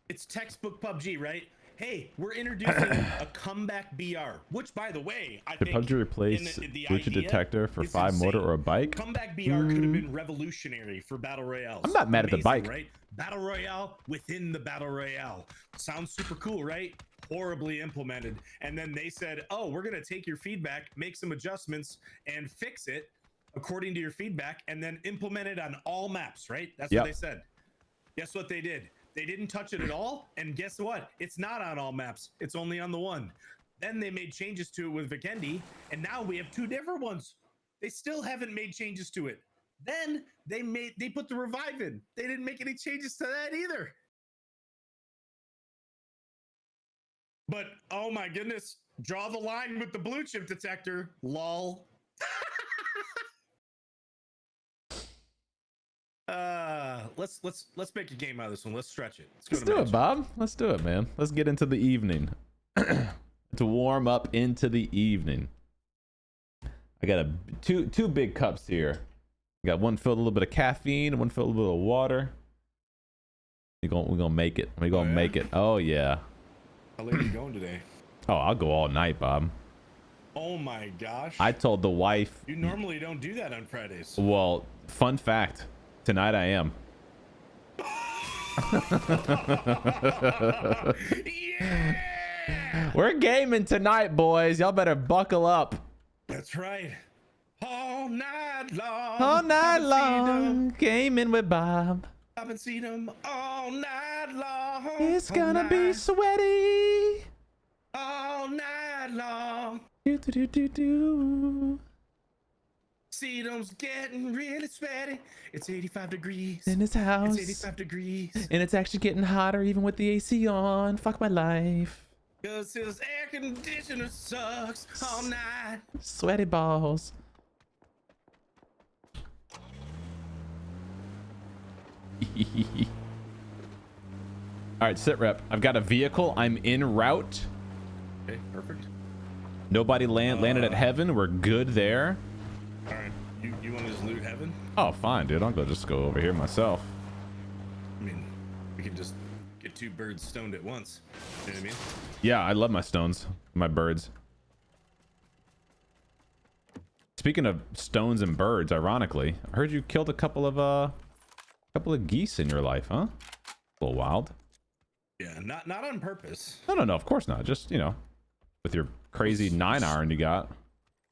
It's textbook PUBG, right? hey, we're introducing a comeback BR, which, by the way, I Did think PUBG replace the Bluetooth idea detector for is 5 motor insane. or a bike? Comeback BR could have been revolutionary for battle royales. I'm not mad at the Amazing, bike. right? Battle royale within the battle royale. Sounds super cool, right? Horribly implemented. And then they said, oh, we're going to take your feedback, make some adjustments, and fix it according to your feedback, and then implement it on all maps, right? That's what they said. Guess what they did? They didn't touch it at all. And guess what? It's not on all maps. It's only on the one. Then they made changes to it with Vikendi, and now we have 2 different ones. They still haven't made changes to it. Then they put the revive in. They didn't make any changes to that either. But oh my goodness, draw the line with the blue chip detector. Lol. Let's make a game out of this one. Let's stretch it. Let's do it, Bob. Let's do it, man. Let's get into the evening. To warm up into the evening. I got two big cups here. I got one filled with a little bit of caffeine and one filled with a little bit of water. We're gonna make it. We're gonna make it. Oh yeah. How late are you going today? Oh, I'll go all night, Bob. Oh my gosh. I told the wife. You normally don't do that on Fridays. Well, fun fact. Tonight I am. Yeah! We're gaming tonight, boys. Y'all better buckle up. That's right. All night long. All night long. Gaming with Bob. I haven't seen him all night long. It's gonna be sweaty. All night long. Do, do, do, do, do. Sedum's getting really sweaty. It's 85 degrees. In his house. It's 85 degrees. And it's actually getting hotter even with the AC on. Fuck my life. Cause his air conditioner sucks all night. Sweaty balls. All right, sit rep. I've got a vehicle. I'm en route. Okay, perfect. Nobody landed at heaven. We're good there. All right, you want to just loot heaven? Oh, fine, dude. I'll just go over here myself. I mean, we can just get 2 birds stoned at once. You know what I mean? Yeah, I love my stones, my birds. Speaking of stones and birds, ironically, I heard you killed a couple of geese in your life, huh? A little wild. Yeah, not on purpose. No, of course not. Just, you know, with your crazy 9-iron you got.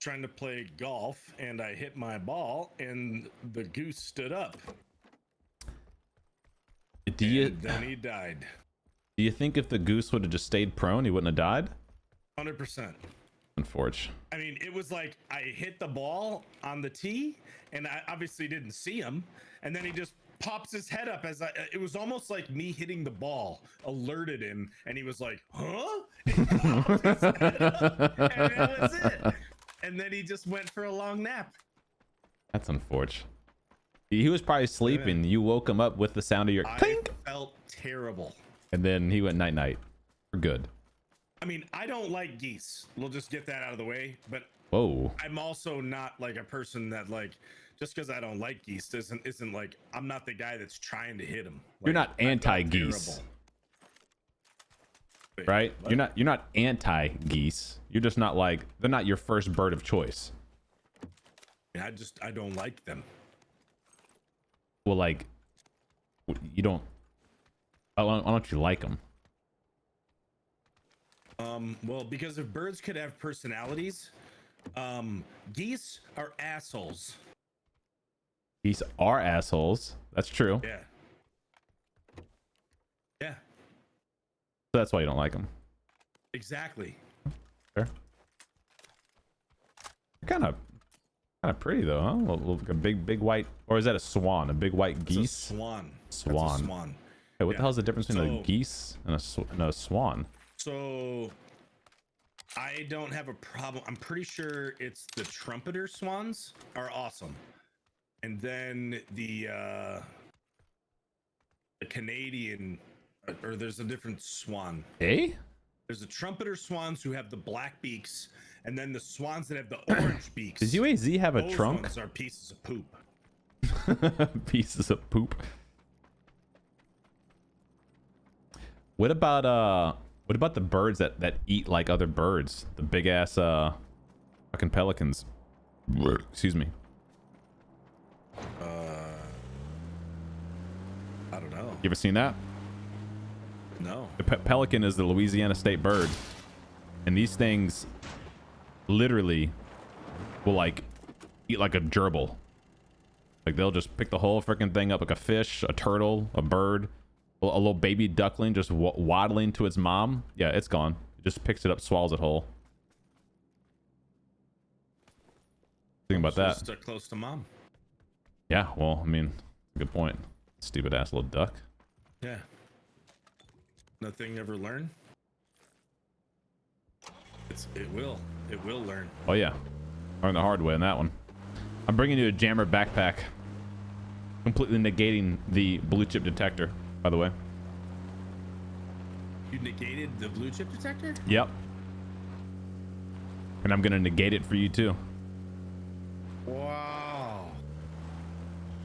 Trying to play golf, and I hit my ball, and the goose stood up. Then he died. Do you think if the goose would have just stayed prone, he wouldn't have died? 100%. Unfortunate. I mean, it was like I hit the ball on the tee, and I obviously didn't see him, and then he just pops his head up it was almost like me hitting the ball alerted him, and he was like, huh? And he popped his head up, and that was it. And then he just went for a long nap. That's unfortunate. He was probably sleeping. You woke him up with the sound of your clink. I felt terrible. And then he went night night. We're good. I mean, I don't like geese. We'll just get that out of the way. But whoa, I'm also not like a person that like just because I don't like geese isn't like I'm not the guy that's trying to hit them. Like, you're not anti-geese, right? What? You're not anti-geese. You're just not like they're not your first bird of choice. Yeah, I don't like them. Well, like you don't. Why don't you like them? Well, because if birds could have personalities, geese are assholes. Geese are assholes. That's true. Yeah. Yeah. So that's why you don't like them. Exactly. Fair. Kind of pretty though, huh? Like a big white, or is that a swan? A big white geese? It's a swan. Swan. That's a swan. Hey, what the hell is the difference between a geese and a swan? So I don't have a problem. I'm pretty sure it's the trumpeter swans are awesome. And then the Canadian, or there's a different swan. Hey? There's the trumpeter swans who have the black beaks, and then the swans that have the orange beaks. Does UAZ have a Those trunk? Ones are pieces of poop. Pieces of poop. What about What about the birds that eat like other birds? The big ass fucking pelicans. Excuse me. I don't know. You ever seen that? No. The pelican is the Louisiana state bird, and these things literally will like eat like a gerbil. Like they'll just pick the whole freaking thing up, like a fish, a turtle, a bird, a little baby duckling just waddling to its mom. Yeah, it's gone. It just picks it up, swallows it whole. Think about that. Stuck close to mom. Yeah, well, I mean, good point. Stupid ass little duck. Yeah. Nothing ever learn. It will learn. Oh yeah, learn the hard way on that one. I'm bringing you a jammer backpack, completely negating the blue chip detector. By the way. You negated the blue chip detector? Yep. And I'm gonna negate it for you too. Wow.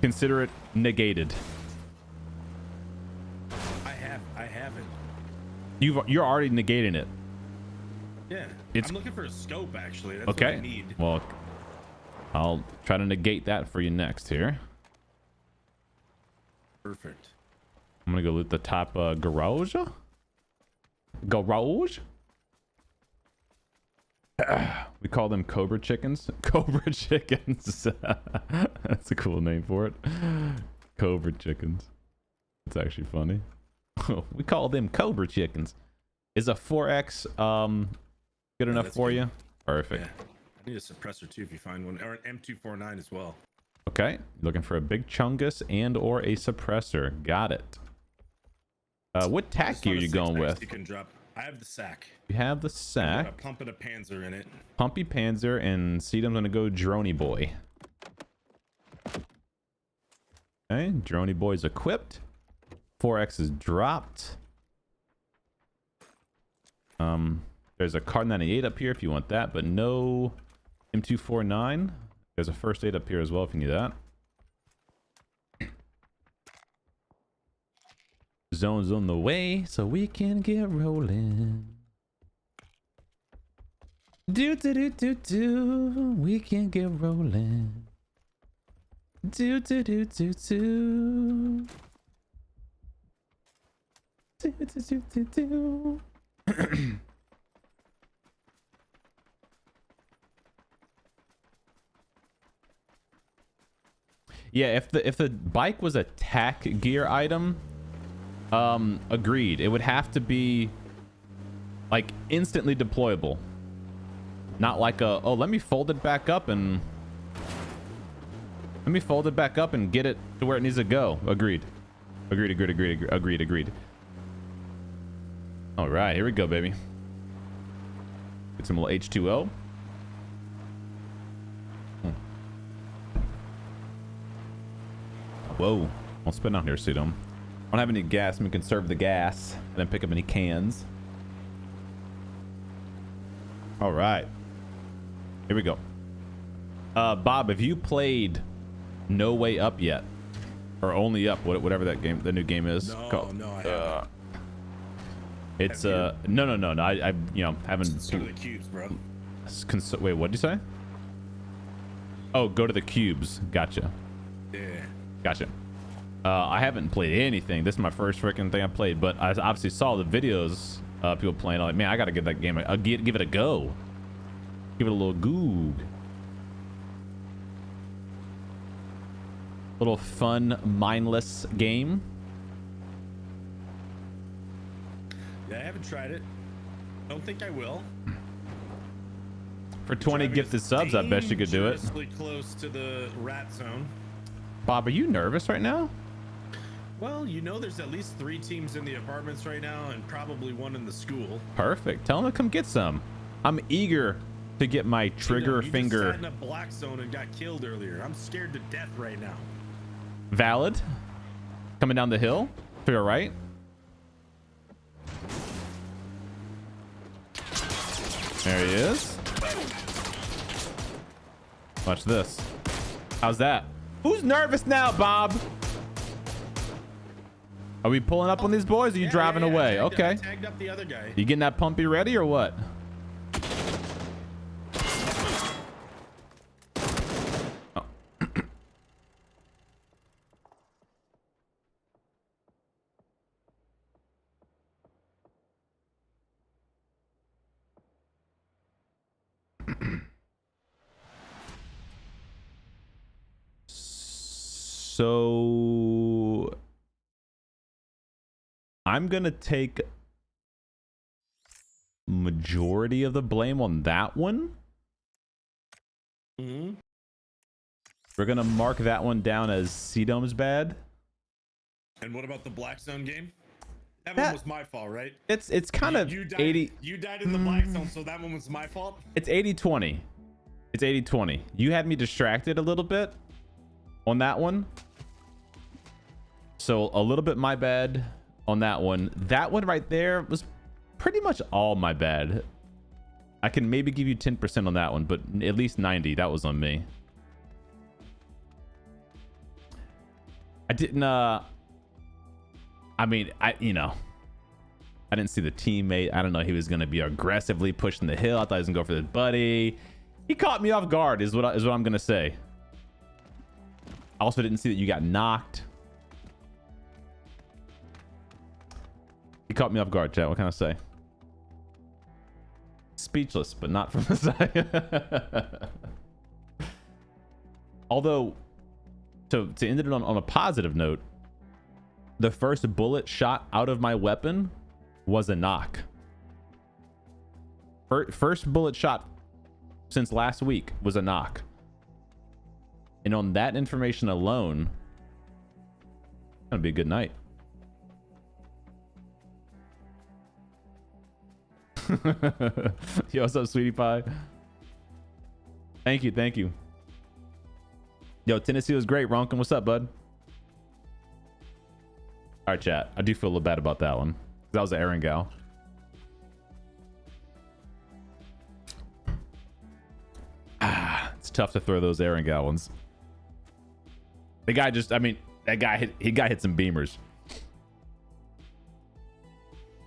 Consider it negated. I haven't. You're already negating it. Yeah. I'm looking for a scope actually. That's okay. what I need. Well, I'll try to negate that for you next here. Perfect. I'm gonna go loot the top garage. Garage. We call them Cobra chickens. Cobra chickens. That's a cool name for it. Cobra chickens. It's actually funny. We call them Cobra chickens. Is a 4X good enough for you? Perfect. Yeah. I need a suppressor too if you find one, or an M249 as well. Okay, looking for a big chungus and or a suppressor. Got it. What tack gear are you going with? You can drop. I have the sack. You have the sack. A pump and a panzer in it. Pumpy Panzer, and I'm gonna go Droney Boy. Okay, Droney Boy's equipped. 4X is dropped. There's a Card 98 up here if you want that, but no M249. There's a first aid up here as well if you need that. Zone's on the way, so we can get rolling. Do do do do do, we can get rolling. Do do do do do. Do do do do do. Yeah, if the bike was a tack gear item, agreed. It would have to be like instantly deployable. Not like a, oh, let me fold it back up and get it to where it needs to go. Agreed. Agreed. All right, here we go, baby. Get some little H2O. Whoa, I'll spin out here, Sedum. I don't have any gas. I'm gonna conserve the gas and then pick up any cans. All right, here we go. Bob, have you played No Way Up yet, or Only Up, whatever that game, the new game is? No, I haven't. It's no. I haven't. Go to the cubes, bro. Wait, what did you say? Oh, go to the cubes. Gotcha. Yeah. Gotcha. I haven't played anything. This is my first freaking thing I played, but I obviously saw the videos people playing. I'm like, man, I gotta get that game. Give it a go. Give it a little goog. Little fun, mindless game. Yeah, I haven't tried it. Don't think I will. For 20 gifted subs, I bet you could do it. Dangerously close to the rat zone. Bob, are you nervous right now? Well, you know there's at least 3 teams in the apartments right now and probably 1 in the school. Perfect. Tell them to come get some. I'm eager to get my trigger finger. Just sat in a black zone and got killed earlier. I'm scared to death right now. Valid. Coming down the hill to your right. There he is. Watch this. How's that? Who's nervous now, Bob? Are we pulling up on these boys? Or are you driving away? I Okay. tagged up the other guy. You getting that pumpy ready or what? Oh. So I'm gonna take majority of the blame on that one. Mm-hmm. We're gonna mark that one down as C-Dome's bad. And what about the Black Zone game? That one was my fault, right? It's kind of you died, 80. You died in the Black Zone, so that one was my fault. It's 80-20. It's 80-20. You had me distracted a little bit on that one. So a little bit my bad on that one. That one right there was pretty much all my bad. I can maybe give you 10% on that one, but at least 90. That was on me. I didn't, I mean, I didn't see the teammate. I don't know. He was going to be aggressively pushing the hill. I thought he was going to go for the buddy. He caught me off guard is what I'm going to say. I also didn't see that you got knocked. He caught me off guard, chat. What can I say? Speechless, but not from the side. Although, to end it on a positive note, the first bullet shot out of my weapon was a knock. First bullet shot since last week was a knock. And on that information alone, it's gonna be a good night. Yo, what's up, sweetie pie? Thank you. Yo, Tennessee was great. Ronkin, what's up, bud? All right, chat. I do feel a little bad about that one. That was an Aaron Gal. It's tough to throw those Aaron Gal ones. The guy just, I mean, that guy hit some beamers.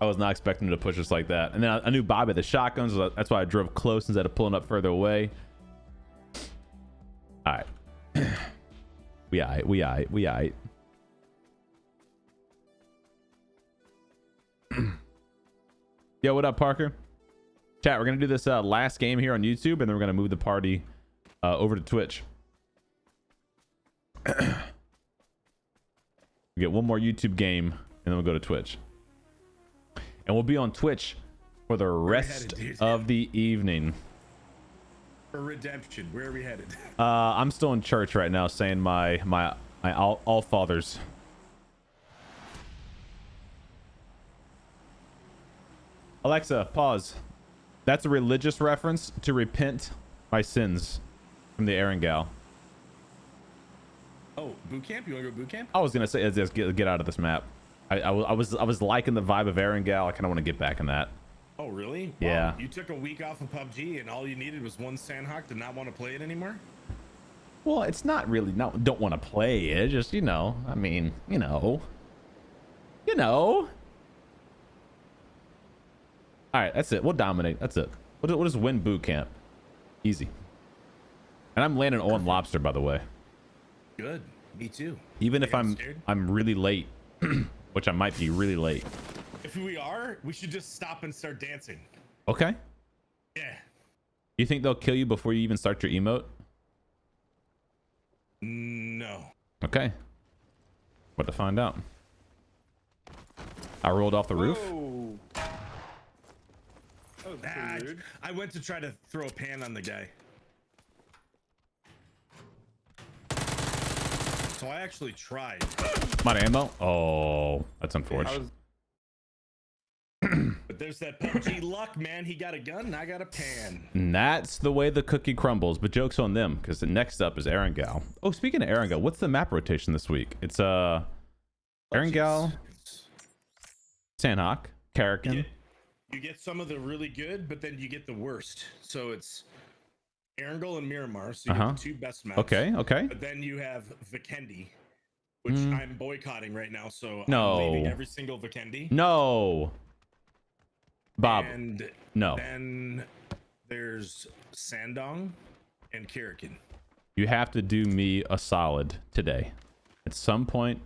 I was not expecting him to push us like that. And then I knew Bob had the shotguns. So that's why I drove close instead of pulling up further away. All right. We aight. Yo, what up, Parker? Chat, we're going to do this last game here on YouTube, and then we're going to move the party over to Twitch. We get one more YouTube game, and then we'll go to Twitch. And we'll be on Twitch for the rest of the evening. For redemption, where are we headed? I'm still in church right now, saying my all fathers. Alexa, pause. That's a religious reference to repent my sins from the Aaron Gal. Oh, boot camp? You want to go boot camp? I was gonna say, just get out of this map. I was liking the vibe of Aaron Gal. I kind of want to get back in that. Oh, really? Wow. Yeah. You took a week off of PUBG and all you needed was one Sandhawk to not want to play it anymore? Well, it's not really don't want to play it. Just, I mean, All right, that's it. We'll dominate. That's it. We'll just win boot camp. Easy. And I'm landing on lobster, by the way. Good. Me too. Even if I'm really late, which I might be really late. If we are, we should just stop and start dancing. Okay. Yeah. You think they'll kill you before you even start your emote? No. Okay. What to find out. I rolled off the roof. Oh, that's weird. I went to try to throw a pan on the guy. So I actually tried. My ammo? Oh, that's unfortunate. But there's that PUBG luck, man. He got a gun and I got a pan. And that's the way the cookie crumbles. But joke's on them, because the next up is Aaron Gal. Oh, speaking of Aaron Gal, what's the map rotation this week? It's Aaron Gal, Sandhawk, Karrakin. You get some of the really good, but then you get the worst. So it's Erangel and Miramar. So you get the two best maps. Okay. But then you have Vikendi. which I'm boycotting right now. So No. I'm leaving every single Vikendi. No. Bob. And no. then there's Sandong and Kirikin. You have to do me a solid today. At some point,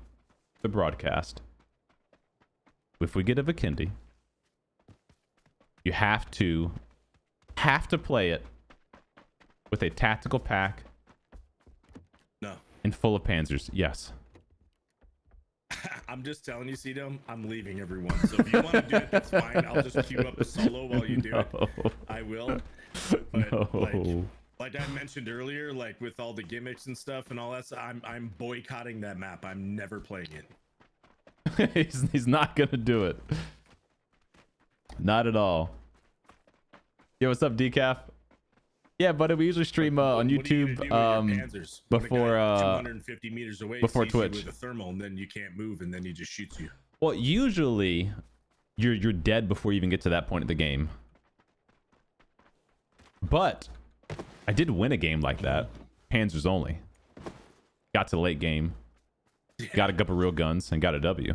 the broadcast. If we get a Vikendi, you have to play it with a tactical pack. No. And full of panzers. Yes. I'm just telling you, CDOM, I'm leaving everyone. So if you want to do it, that's fine. I'll just queue up a solo while you do it. I will. But like I mentioned earlier, like with all the gimmicks and stuff and all that stuff, I'm boycotting that map. I'm never playing it. he's not gonna do it. Not at all. Yo, what's up, Decaf? Yeah, buddy, we usually stream on YouTube before 250 meters away before Twitch with a thermal, and then you can't move, and then he just shoots you. Well, usually you're dead before you even get to that point of the game. But I did win a game like that. Panzers only. Got to the late game. Got a couple real guns and got a W.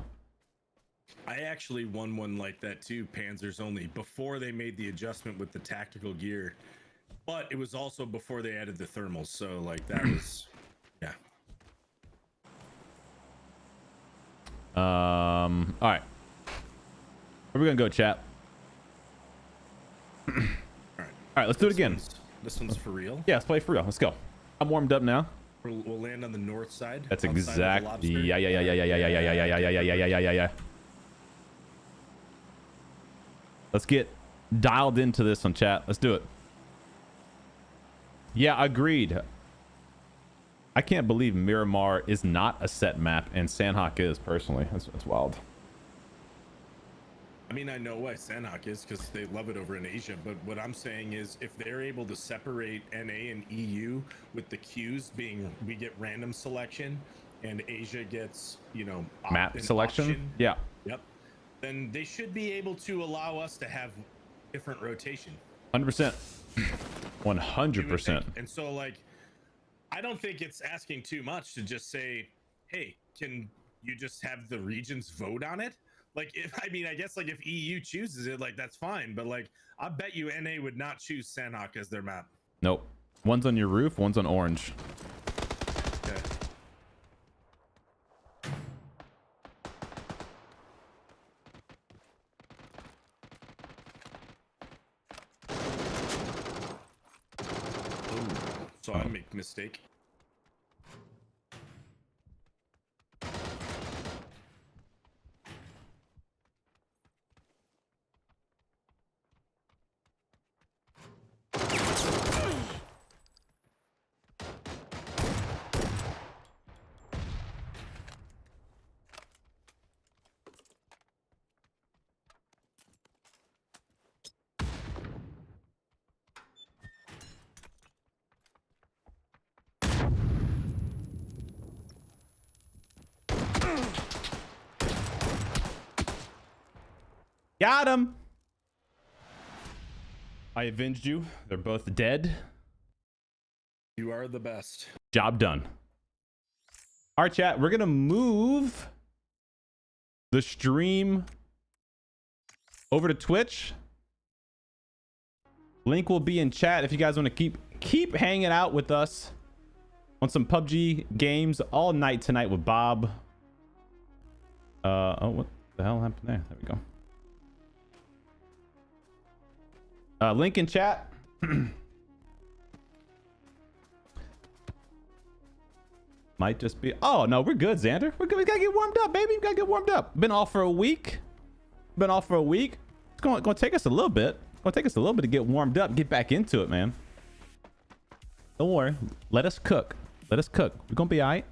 I actually won one like that too, Panzers only, before they made the adjustment with the tactical gear. But it was also before they added the thermals, so like that was, yeah. All right. Where are we gonna go, chat? All right, let's do it again. This one's for real. Yeah, let's play for real. Let's go. I'm warmed up now. We'll land on the north side. That's exactly. Yeah. Let's get dialed into this on chat. Let's do it. Yeah, agreed. I can't believe Miramar is not a set map and Sandhawk is, personally. That's wild. I mean, I know why Sandhawk is, because they love it over in Asia, but what I'm saying is if they're able to separate NA and EU with the queues being, we get random selection and Asia gets, you know, map selection. Option, yeah. Yep. Then they should be able to allow us to have different rotation. 100%. 100%. And so, like, I don't think it's asking too much to just say, hey, can you just have the regions vote on it? Like, if I mean, I guess like if EU chooses it, like that's fine. But like, I bet you NA would not choose Sandhawk as their map. Nope. One's on your roof, one's on orange. Okay. So I make a mistake. Got him. I avenged you. They're both dead. You are the best. Job done. All right, chat. We're going to move the stream over to Twitch. Link will be in chat if you guys want to keep hanging out with us on some PUBG games all night tonight with Bob. Oh, what the hell happened there? There we go. Link in chat. Might just be. Oh no, we're good, Xander. We're good. We gotta get warmed up, baby. We gotta get warmed up. Been off for a week. It's gonna take us a little bit. To get warmed up, get back into it, man. Don't worry. Let us cook. We're gonna be alright.